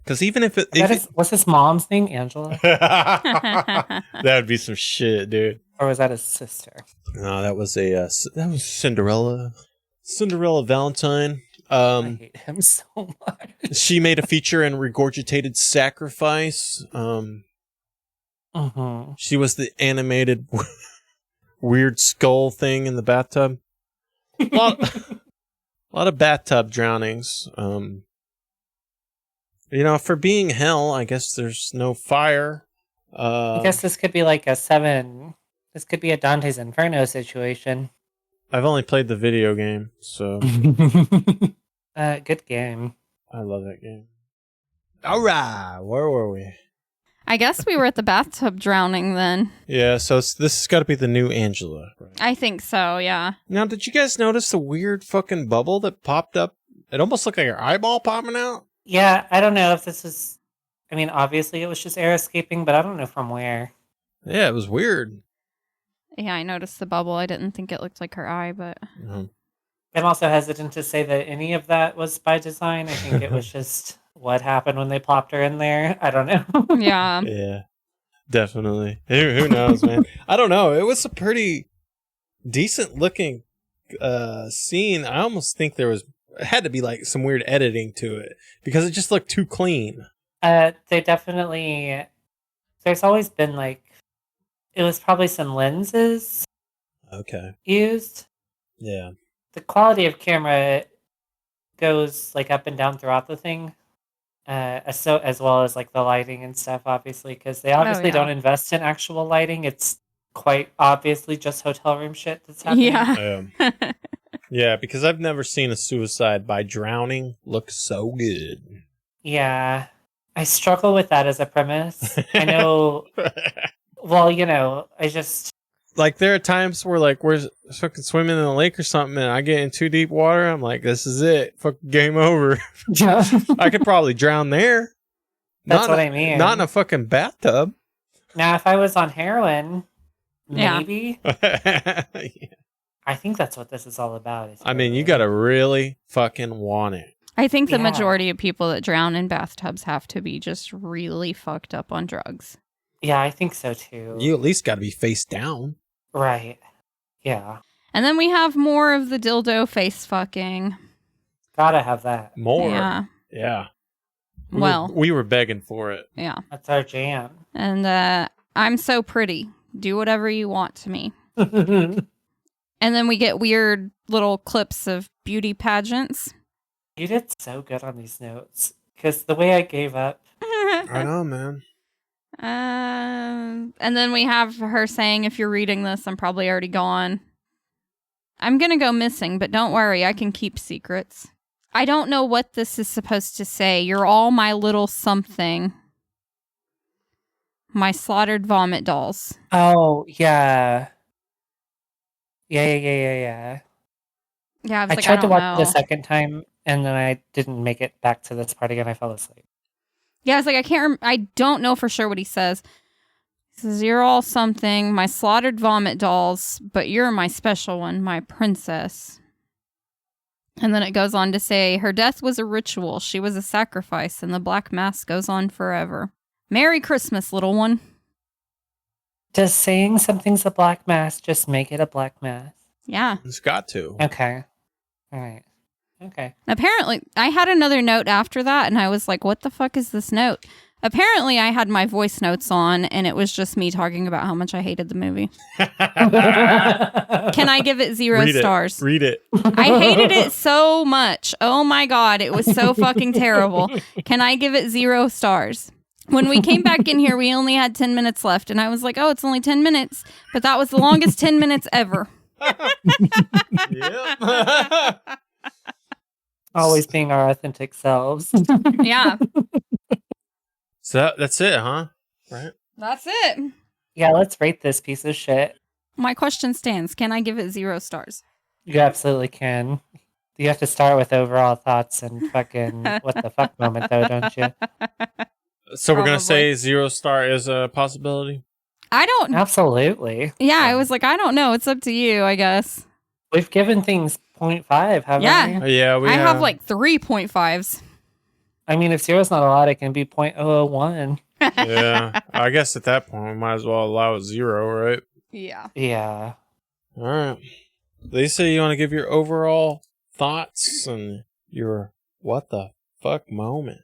Because even if it... What's his mom's name? Angela? that would be some shit, dude. Or was that his sister? No, that was that was Cinderella. Cinderella Valentine. I hate him so much. She made a feature in Regurgitated Sacrifice. She was the animated weird skull thing in the bathtub. A lot of bathtub drownings. For being hell, I guess there's no fire. I guess this could be like a 7. This could be a Dante's Inferno situation. I've only played the video game, so. Good game. I love that game. All right, where were we? I guess we were at the bathtub drowning then. Yeah, so this has got to be the new Angela, right? I think so, yeah. Now, did you guys notice the weird fucking bubble that popped up? It almost looked like her eyeball popping out. Yeah, I don't know if this is... I mean, obviously it was just air escaping, but I don't know from where. Yeah, it was weird. Yeah, I noticed the bubble. I didn't think it looked like her eye, but... I'm also hesitant to say that any of that was by design. I think it was just what happened when they plopped her in there. I don't know. Yeah. Yeah, definitely. Who knows, man? I don't know. It was a pretty decent looking scene. I almost think it had to be like some weird editing to it because it just looked too clean. They definitely. There's always been like, it was probably some lenses Okay. used. Yeah. The quality of camera goes like up and down throughout the thing, as well as like the lighting and stuff, obviously, because they obviously yeah. don't invest in actual lighting. It's quite obviously just hotel room shit that's happening. Yeah. Yeah, because I've never seen a suicide by drowning look so good. Yeah, I struggle with that as a premise. I know. Well, I just. Like, there are times where, like, we're fucking swimming in a lake or something, and I get in too deep water. I'm like, this is it. Fucking game over. Yeah. I could probably drown there. That's what I mean. Not in a fucking bathtub. Now, if I was on heroin, Yeah. maybe. Yeah. I think that's what this is all about. I mean, you gotta really fucking want it. I think the Yeah. majority of people that drown in bathtubs have to be just really fucked up on drugs. Yeah, I think so too. You at least gotta be face down. Right. Yeah. And then we have more of the dildo face fucking. Gotta have that. More. Yeah. Yeah. We were begging for it. Yeah. That's our jam. And I'm so pretty. Do whatever you want to me. And then we get weird little clips of beauty pageants. You did so good on these notes. Because the way I gave up. I know, man. And then we have her saying, if you're reading this, I'm probably already gone. I'm going to go missing, but don't worry, I can keep secrets. I don't know what this is supposed to say. You're all my little something. My slaughtered vomit dolls. Oh, yeah. Yeah. Yeah, I tried to watch it a second time, and then I didn't make it back to this part again. I fell asleep. Yeah, it's like, I don't know for sure what he says. He says, you're all something, my slaughtered vomit dolls, but you're my special one, my princess. And then it goes on to say, her death was a ritual, she was a sacrifice, and the black mass goes on forever. Merry Christmas, little one. Does saying something's a black mass just make it a black mass? Yeah. It's got to. Okay. All right. Okay. Apparently, I had another note after that, and I was like, what the fuck is this note? Apparently, I had my voice notes on, and it was just me talking about how much I hated the movie. Can I give it 0 stars? Read it. I hated it so much. Oh my God, it was so fucking terrible. Can I give it 0 stars? When we came back in here, we only had 10 minutes left, and I was like, oh, it's only 10 minutes. But that was the longest 10 minutes ever. Yep. Always being our authentic selves. Yeah. So that's it, huh? Right? That's it. Yeah, let's rate this piece of shit. My question stands. Can I give it 0 stars? You absolutely can. You have to start with overall thoughts and fucking what the fuck moment, though, don't you? So we're going to Probably. say 0 star is a possibility? I don't... Absolutely. Yeah, I was like, I don't know. It's up to you, I guess. We've given things 0.5, haven't Yeah. we? Yeah, we I have like 3.5s. I mean, if 0 is not a lot, it can be 0.001. Yeah. I guess at that point, we might as well allow it 0, right? Yeah. Yeah. All right. Lisa, you want to give your overall thoughts and your what the fuck moment?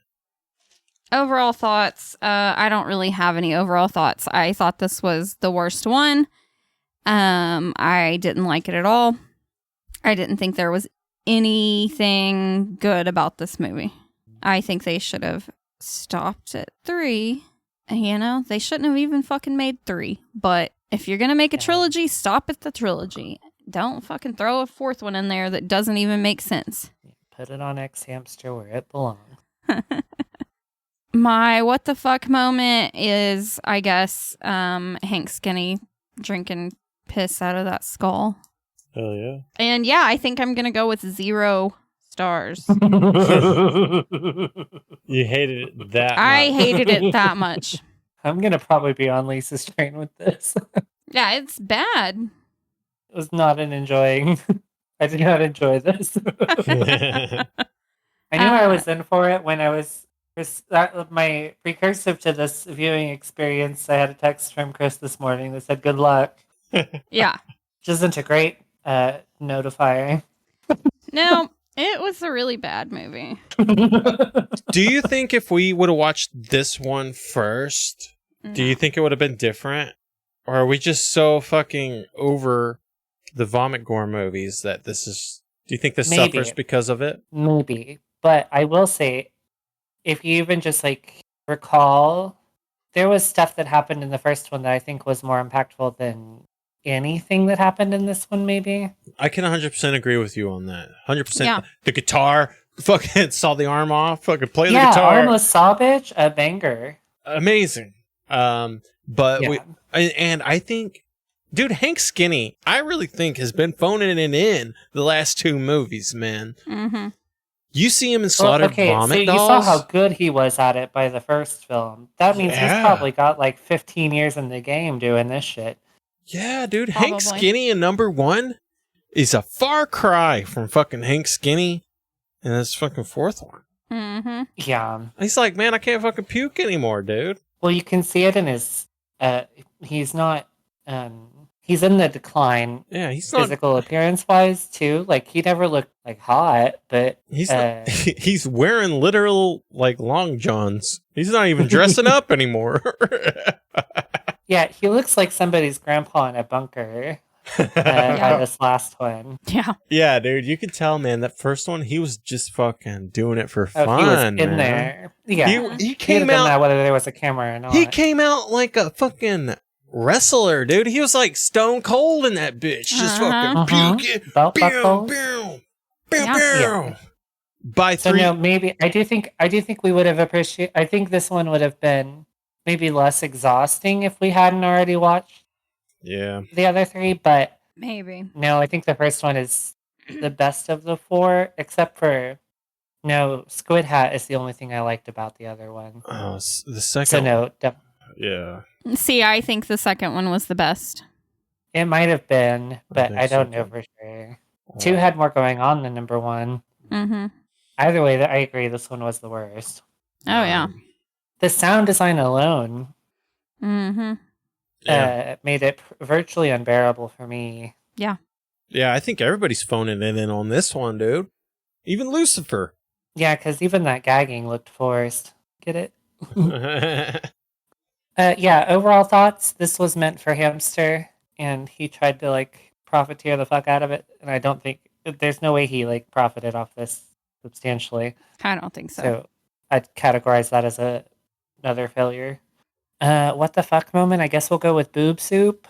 Overall thoughts. I don't really have any overall thoughts. I thought this was the worst one. I didn't like it at all. I didn't think there was anything good about this movie. I think they should have stopped at 3. You know, they shouldn't have even fucking made 3. But if you're going to make a trilogy, stop at the trilogy. Don't fucking throw a 4th one in there that doesn't even make sense. Put it on X Hamster where it belongs. My what the fuck moment is, I guess, Hank Skinny drinking piss out of that skull. Hell yeah. And yeah, I think I'm going to go with 0 stars. You hated it that much. I hated it that much. I'm going to probably be on Lisa's train with this. Yeah, it's bad. It was not an enjoying. I did not enjoy this. I knew I was in for it when I was. My precursive to this viewing experience, I had a text from Chris this morning that said, good luck. Yeah. Which isn't a great notifier. No, It was a really bad movie. Do you think if we would have watched this one first, do you think it would have been different? Or are we just so fucking over the vomit gore movies that this is... Do you think this Maybe. suffers because of it? Maybe. But I will say, if you even just like recall, there was stuff that happened in the first one that I think was more impactful than anything that happened in this one, maybe. I can 100% agree with you on that. 100%. Yeah. The guitar, fucking saw the arm off, fucking play the Yeah, guitar. almost saw bitch, a banger. Amazing. But Yeah. and I think, dude, Hank Skinny, I really think has been phoning it in the last two movies, man. Mm-hmm. You see him in Slaughtered Vomit so you Dolls. saw how good he was at it by the first film. That means Yeah. he's probably got like 15 years in the game doing this shit. Yeah, dude, Hank Probably. Skinny in number one is a far cry from fucking Hank Skinny in this fucking fourth one. Mm-hmm. Yeah. He's like, man, I can't fucking puke anymore, dude. Well, you can see it in his. He's not. He's in the decline. Yeah, he's not. Physical appearance wise too. Like he never looked like hot, but He's not, he's wearing literal like long johns. He's not even dressing up anymore. yeah, he looks like somebody's grandpa in a bunker. By this last one. Yeah. Yeah, dude, you could tell, man. That first one, he was just fucking doing it for fun. Oh, he was in man. there. Yeah, he He'd came have done out. that whether there was a camera or not. He came out like a fucking wrestler, dude. He was like stone cold in that bitch, just fucking puking. Belt Pew, buckles. pew, pew, Yeah. pew. By So three, no, maybe I do think we would have appreciated. I think this one would have been maybe less exhausting if we hadn't already watched yeah, the other three. But Maybe. no, I think the first one is the best of the four, except for no, Squid Hat is the only thing I liked about the other one. the second. So no, Yeah, See, I think the second one was the best. it might have been, but think I don't so, know for sure. Two had more going on than number one. Mm-hmm. Either way, I agree. This one was the worst. Oh, yeah. The sound design alone Mm-hmm. made it virtually unbearable for me. Yeah. Yeah, I think everybody's phoning it in on this one, dude. Even Lucifer. Yeah, because even that gagging looked forced. Get it? Yeah, overall thoughts. This was meant for Hamster, and he tried to like profiteer the fuck out of it. And I don't think there's no way he like profited off this substantially. I don't think so. So I'd categorize that as another failure. What the fuck moment? I guess we'll go with boob soup.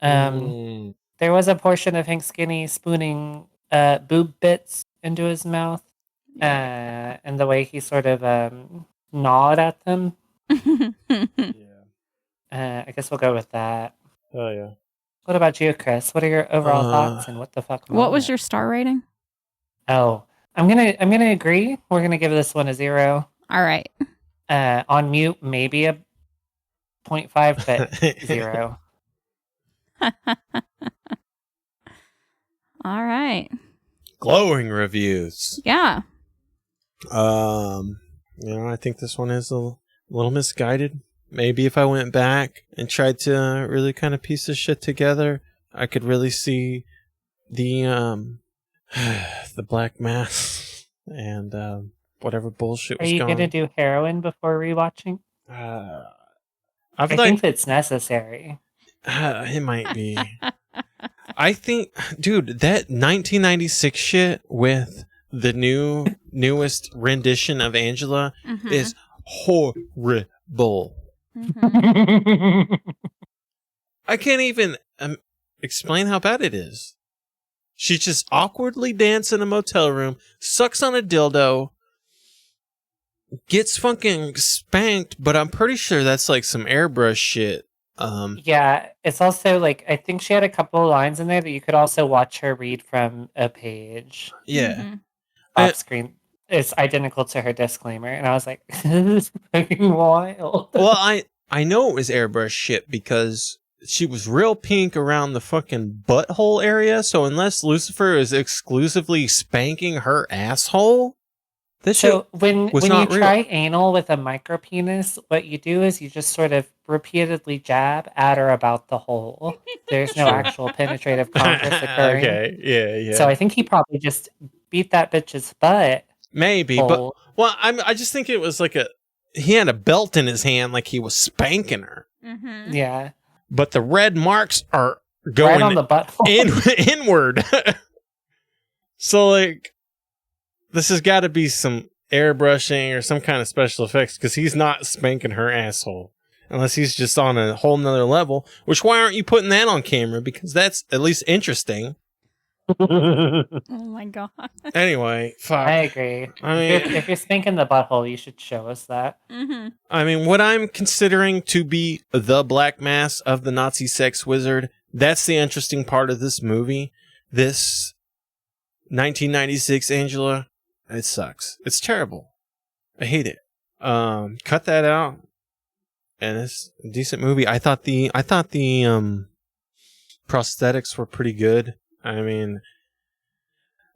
There was a portion of Hank Skinny spooning boob bits into his mouth, and the way he sort of gnawed at them. I guess we'll go with that. Oh yeah. What about you, Chris? What are your overall thoughts and what the fuck? What was moment? your star rating? Oh, I'm gonna agree. We're gonna give this one a 0. All right. On mute, maybe a 0.5, but 0. All right. Glowing reviews. Yeah. I think this one is a little misguided. Maybe if I went back and tried to really kind of piece this shit together, I could really see the the black mass and whatever bullshit Are was you going. gonna do heroin before rewatching? I I like think it's necessary. it might be. I think, dude, that 1996 shit with the newest rendition of Angela Mhm. is horrible. Mhm. I can't even explain how bad it is. She's just awkwardly dancing in a motel room, sucks on a dildo, gets fucking spanked, but I'm pretty sure that's like some airbrush shit. Yeah, it's also like I think she had a couple of lines in there that you could also watch her read from a page Yeah. Mhm. off screen. It's identical to her disclaimer, and I was like, "This is fucking wild." Well, I know it was airbrush shit because she was real pink around the fucking butthole area. So unless Lucifer is exclusively spanking her asshole, this So shit when was you not real. try anal with a micro penis, what you do is you just sort of repeatedly jab at or about the hole. There's no Sure. actual penetrative congress occurring. Okay, yeah. So I think he probably just beat that bitch's butt. Maybe, Oh. but I just think it was like he had a belt in his hand like he was spanking her. Mm-hmm. Yeah. But the red marks are going Right on the butthole. inward. So like this has got to be some airbrushing or some kind of special effects because he's not spanking her asshole unless he's just on a whole nother level. Which why aren't you putting that on camera? Because that's at least interesting. Oh my god. Anyway, fuck. I agree. I mean, if you're spanking the butthole, you should show us that. Mm-hmm. I mean, what I'm considering to be the Black Mass of the Nazi sex wizard, that's the interesting part of this movie. This 1996 Angela, it sucks. It's terrible. I hate it. Cut that out. And it's a decent movie. I thought the prosthetics were pretty good. I mean,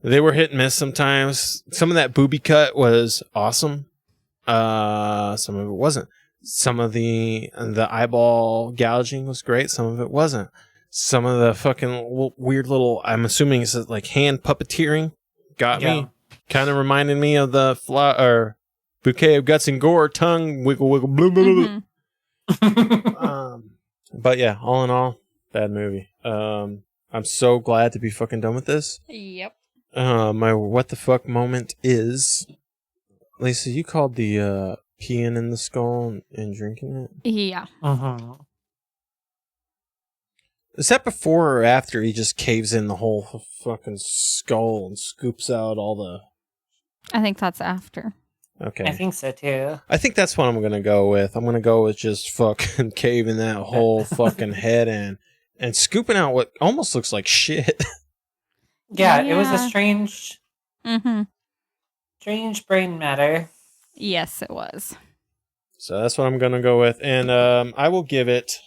they were hit and miss sometimes. Some of that booby cut was awesome. Some of it wasn't. Some of the eyeball gouging was great. Some of it wasn't. Some of the fucking weird little, I'm assuming it's like hand puppeteering got me. Kind of reminded me of the bouquet of guts and gore, tongue wiggle wiggle blah, blah, blah. Mm-hmm. But yeah, all in all, bad movie. I'm so glad to be fucking done with this. Yep. My what the fuck moment is, Lisa, you called the peeing in the skull and drinking it? Yeah. Mm-hmm. Is that before or after he just caves in the whole fucking skull and scoops out all the... I think that's after. Okay. I think so too. I think that's what I'm going to go with. I'm going to go with just fucking caving that whole fucking head in and scooping out what almost looks like shit. Yeah, it was a Yeah. strange brain matter. Yes, it was. So that's what I'm going to go with. And I will give it...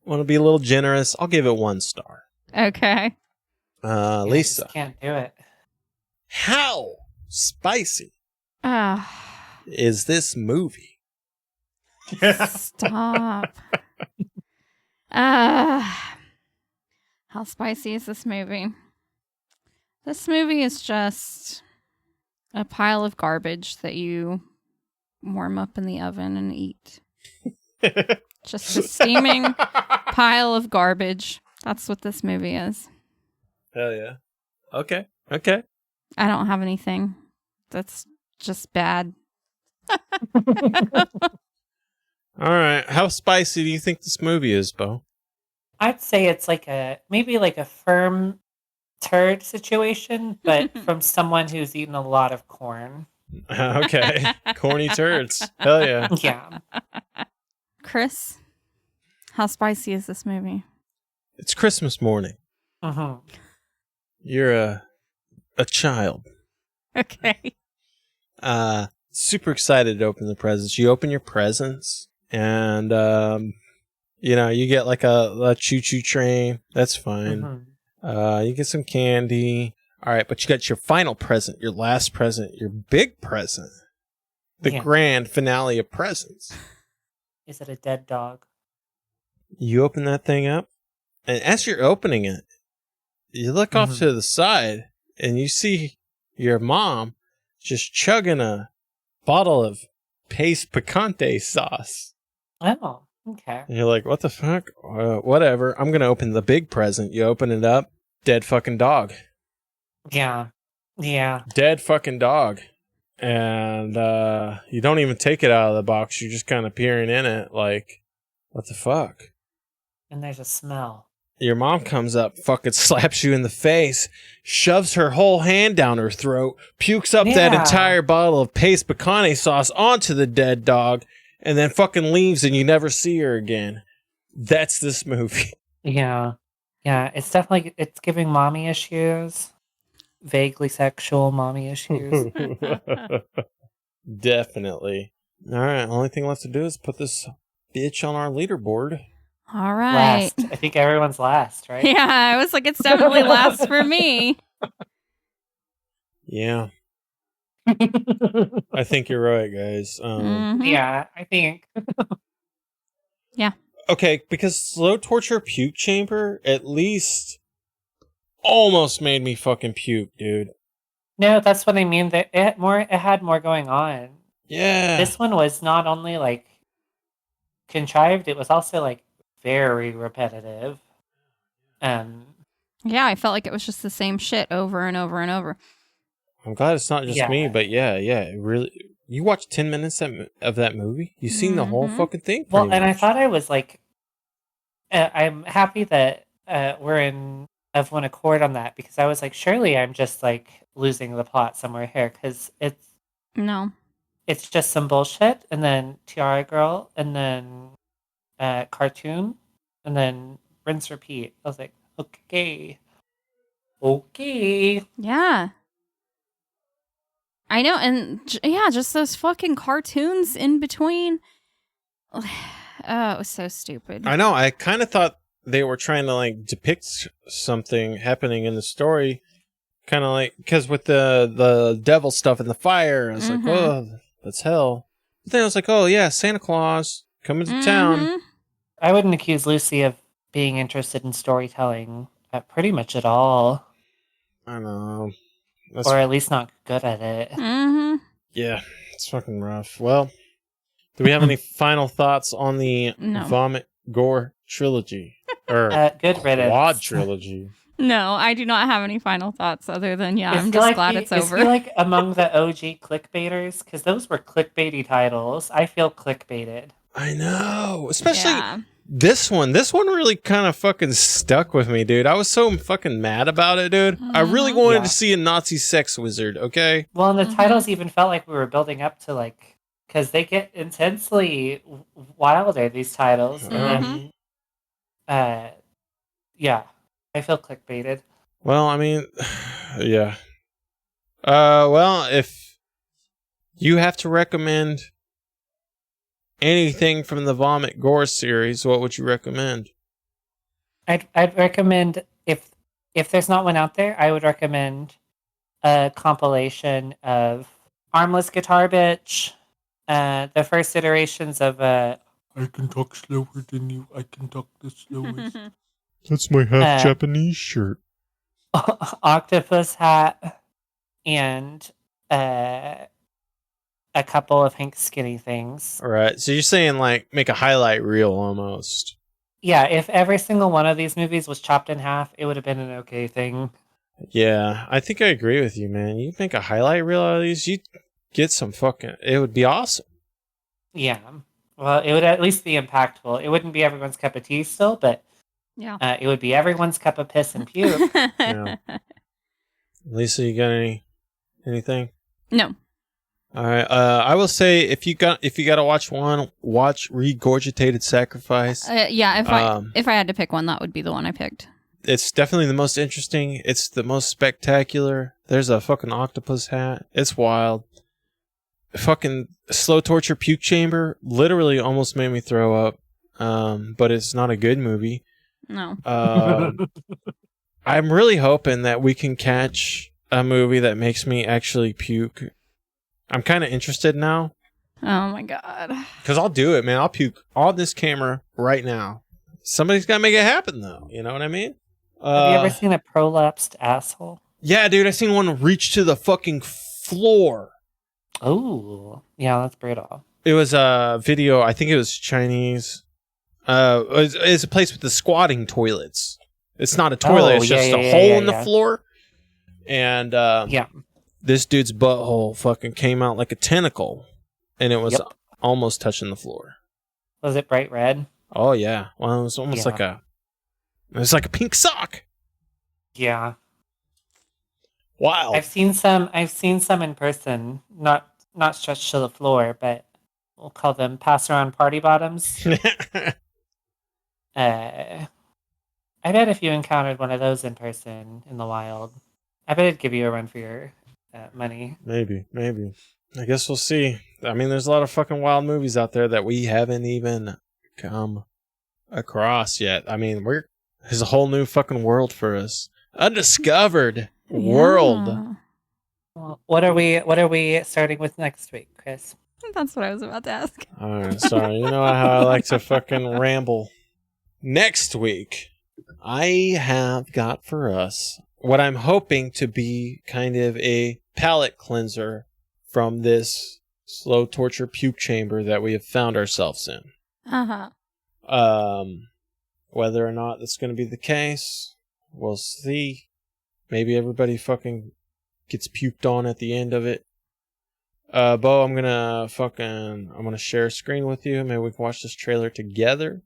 I want to be a little generous. I'll give it 1 star. Okay. I Lisa, just can't do it. how spicy Ah, is this movie? stop. How spicy is this movie? This movie is just a pile of garbage that you warm up in the oven and eat. Just a steaming pile of garbage. That's what this movie is. Hell yeah. Okay. I don't have anything. That's just bad. All right. How spicy do you think this movie is, Bo? I'd say it's maybe like a firm turd situation, but from someone who's eaten a lot of corn. Okay. Corny turds. Hell yeah. Yeah. Chris, how spicy is this movie? It's Christmas morning. Mm-hmm. You're a child. Okay. Super excited to open the presents. You open your presents and you get like a choo-choo train. That's fine. Mm-hmm. You get some candy. All right, but you got your final present, your last present, your big present. The grand finale of presents. Is it a dead dog? You open that thing up, and as you're opening it, you look off to the side, and you see your mom just chugging a bottle of Pace Picante sauce. Oh, okay. And you're like, what the fuck? Whatever. I'm going to open the big present. You open it up, dead fucking dog. Yeah. Yeah. Dead fucking dog. And you don't even take it out of the box. You're just kind of peering in it like, what the fuck? And there's a smell. Your mom comes up, fucking slaps you in the face, shoves her whole hand down her throat, pukes up that entire bottle of Pace Picante sauce onto the dead dog, and then fucking leaves and you never see her again. That's this movie. Yeah. Yeah. It's definitely, it's giving mommy issues. Vaguely sexual mommy issues. Definitely. All right. Only thing left to do is put this bitch on our leaderboard. All right. Last. I think everyone's last, right? Yeah, I was like, it's definitely last for me. Yeah. I think you're right, guys. Mhm. Yeah, I think. Yeah. Okay, because Slow Torture Puke Chamber at least almost made me fucking puke, dude. No, that's what I mean. That it had more going on. Yeah. This one was not only like contrived, it was also like very repetitive. Yeah, I felt like it was just the same shit over and over and over. I'm glad it's not just Yeah. me, but yeah, it really. You watched 10 minutes of that movie? You've seen the whole fucking thing? Well, and I much. thought I was like, I'm happy that we're of one accord on that, because I was like, surely I'm just like losing the plot somewhere here, because it's just some bullshit, and then Tiara Girl, and then cartoon, and then rinse repeat. I was like, okay. Yeah. I know, and yeah, just those fucking cartoons in between. Oh, it was so stupid. I know. I kind of thought they were trying to like depict something happening in the story, kind of like because with the devil stuff in the fire, I was like, oh, that's hell. But then I was like, oh yeah, Santa Claus coming to town. I wouldn't accuse Lucy of being interested in storytelling pretty much at all. I know. Or at least not good at it. Yeah, it's fucking rough. Well, do we have any final thoughts on the Vomit Gore trilogy? Or good riddance. Quad trilogy? No, I do not have any final thoughts other than, I'm just glad it's over. Is he like among the OG clickbaiters? Because those were clickbaity titles. I feel clickbaited. I know. Especially this one. This one really kind of fucking stuck with me, dude. I was so fucking mad about it, dude. I really wanted to see a Nazi sex wizard, okay? Well, and the titles even felt like we were building up to like... Because they get intensely wilder, these titles. And then... yeah. I feel clickbaited. Well, I mean... yeah. Well, if you have to recommend anything from the Vomit Gore series, what would you recommend? I'd recommend, if there's not one out there, I would recommend a compilation of Armless Guitar Bitch, the first iterations of I can talk slower than you, I can talk the slowest. That's my half Japanese shirt. Octopus Hat, and a couple of Hank Skinny things. All right, so you're saying like make a highlight reel almost. Yeah, if every single one of these movies was chopped in half, it would have been an okay thing. Yeah, I think I agree with you, man. You make a highlight reel out of these, you'd get some fucking... It would be awesome. Yeah. Well, it would at least be impactful. It wouldn't be everyone's cup of tea still, but it would be everyone's cup of piss and puke. Yeah. Lisa, you got anything? No. All right. I will say if you got to watch one, watch Regurgitated Sacrifice. If I had to pick one, that would be the one I picked. It's definitely the most interesting. It's the most spectacular. There's a fucking octopus hat. It's wild. Fucking slow torture puke chamber literally almost made me throw up. But it's not a good movie. No. I'm really hoping that we can catch a movie that makes me actually puke. I'm kind of interested now. Oh my god. Because I'll do it, man. I'll puke on this camera right now. Somebody's got to make it happen, though. You know what I mean? Have you ever seen a prolapsed asshole? Yeah, dude. I seen one reach to the fucking floor. Oh, yeah, that's brutal. It was a video. I think it was Chinese. It's a place with the squatting toilets. It's not a toilet. It's just a hole in the floor. And this dude's butthole fucking came out like a tentacle, and it was almost touching the floor. Was it bright red? Oh yeah. Well, it was almost like a pink sock. Yeah. Wow. I've seen some in person, not stretched to the floor, but we'll call them pass around party bottoms. I bet if you encountered one of those in person in the wild, I bet it'd give you a run for your money. Maybe. I guess we'll see. I mean, there's a lot of fucking wild movies out there that we haven't even come across yet. I mean, there's a whole new fucking world for us. Undiscovered world. Well, what are we starting with next week, Chris? That's what I was about to ask. All right, sorry. You know how I like to fucking ramble. Next week, I have got for us what I'm hoping to be kind of a palate cleanser from this slow torture puke chamber that we have found ourselves in. Whether or not that's going to be the case, we'll see. Maybe everybody fucking gets puked on at the end of it. Bo, I'm gonna share a screen with you. Maybe we can watch this trailer together.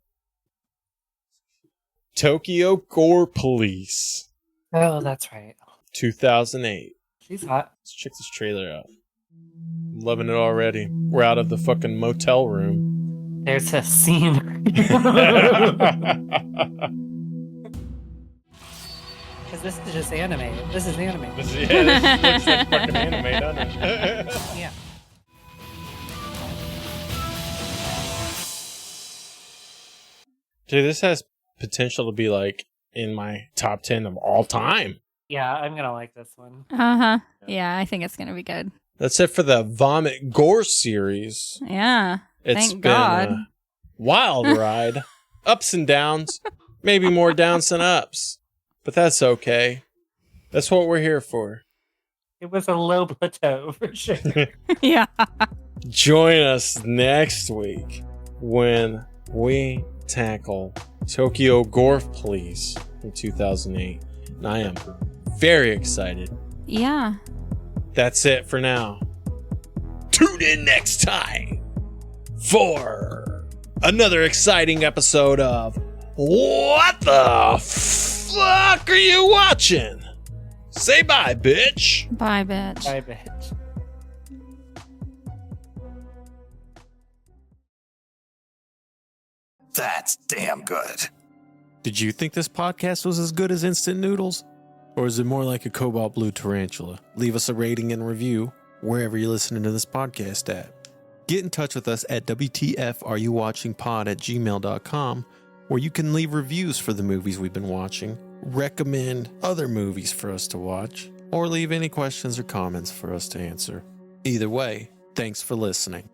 Tokyo Gore Police. Oh, that's right. 2008. She's hot. Let's check this trailer out. I'm loving it already. We're out of the fucking motel room. There's a scene. Because this is just anime. This is anime. This looks like fucking anime, doesn't it? Yeah. Dude, this has potential to be like in my top 10 of all time. Yeah, I'm gonna like this one. Yeah, I think it's gonna be good. That's it for the Vomit Gore series. Yeah. It's Thank been God. a wild ride. Ups and downs. Maybe more downs than ups. But that's okay. That's what we're here for. It was a low plateau for sure. Yeah. Join us next week when we tackle Tokyo Gore Police from 2008. And I am very excited. Yeah. That's it for now. Tune in next time for another exciting episode of What the Fuck Are You Watching? Say bye, bitch. Bye, bitch. Bye, bitch. That's damn good. Did you think this podcast was as good as instant noodles? Or is it more like a cobalt blue tarantula? Leave us a rating and review wherever you're listening to this podcast at. Get in touch with us at WTFareyouwatchingpod@gmail.com, where you can leave reviews for the movies we've been watching, recommend other movies for us to watch, or leave any questions or comments for us to answer. Either way, thanks for listening.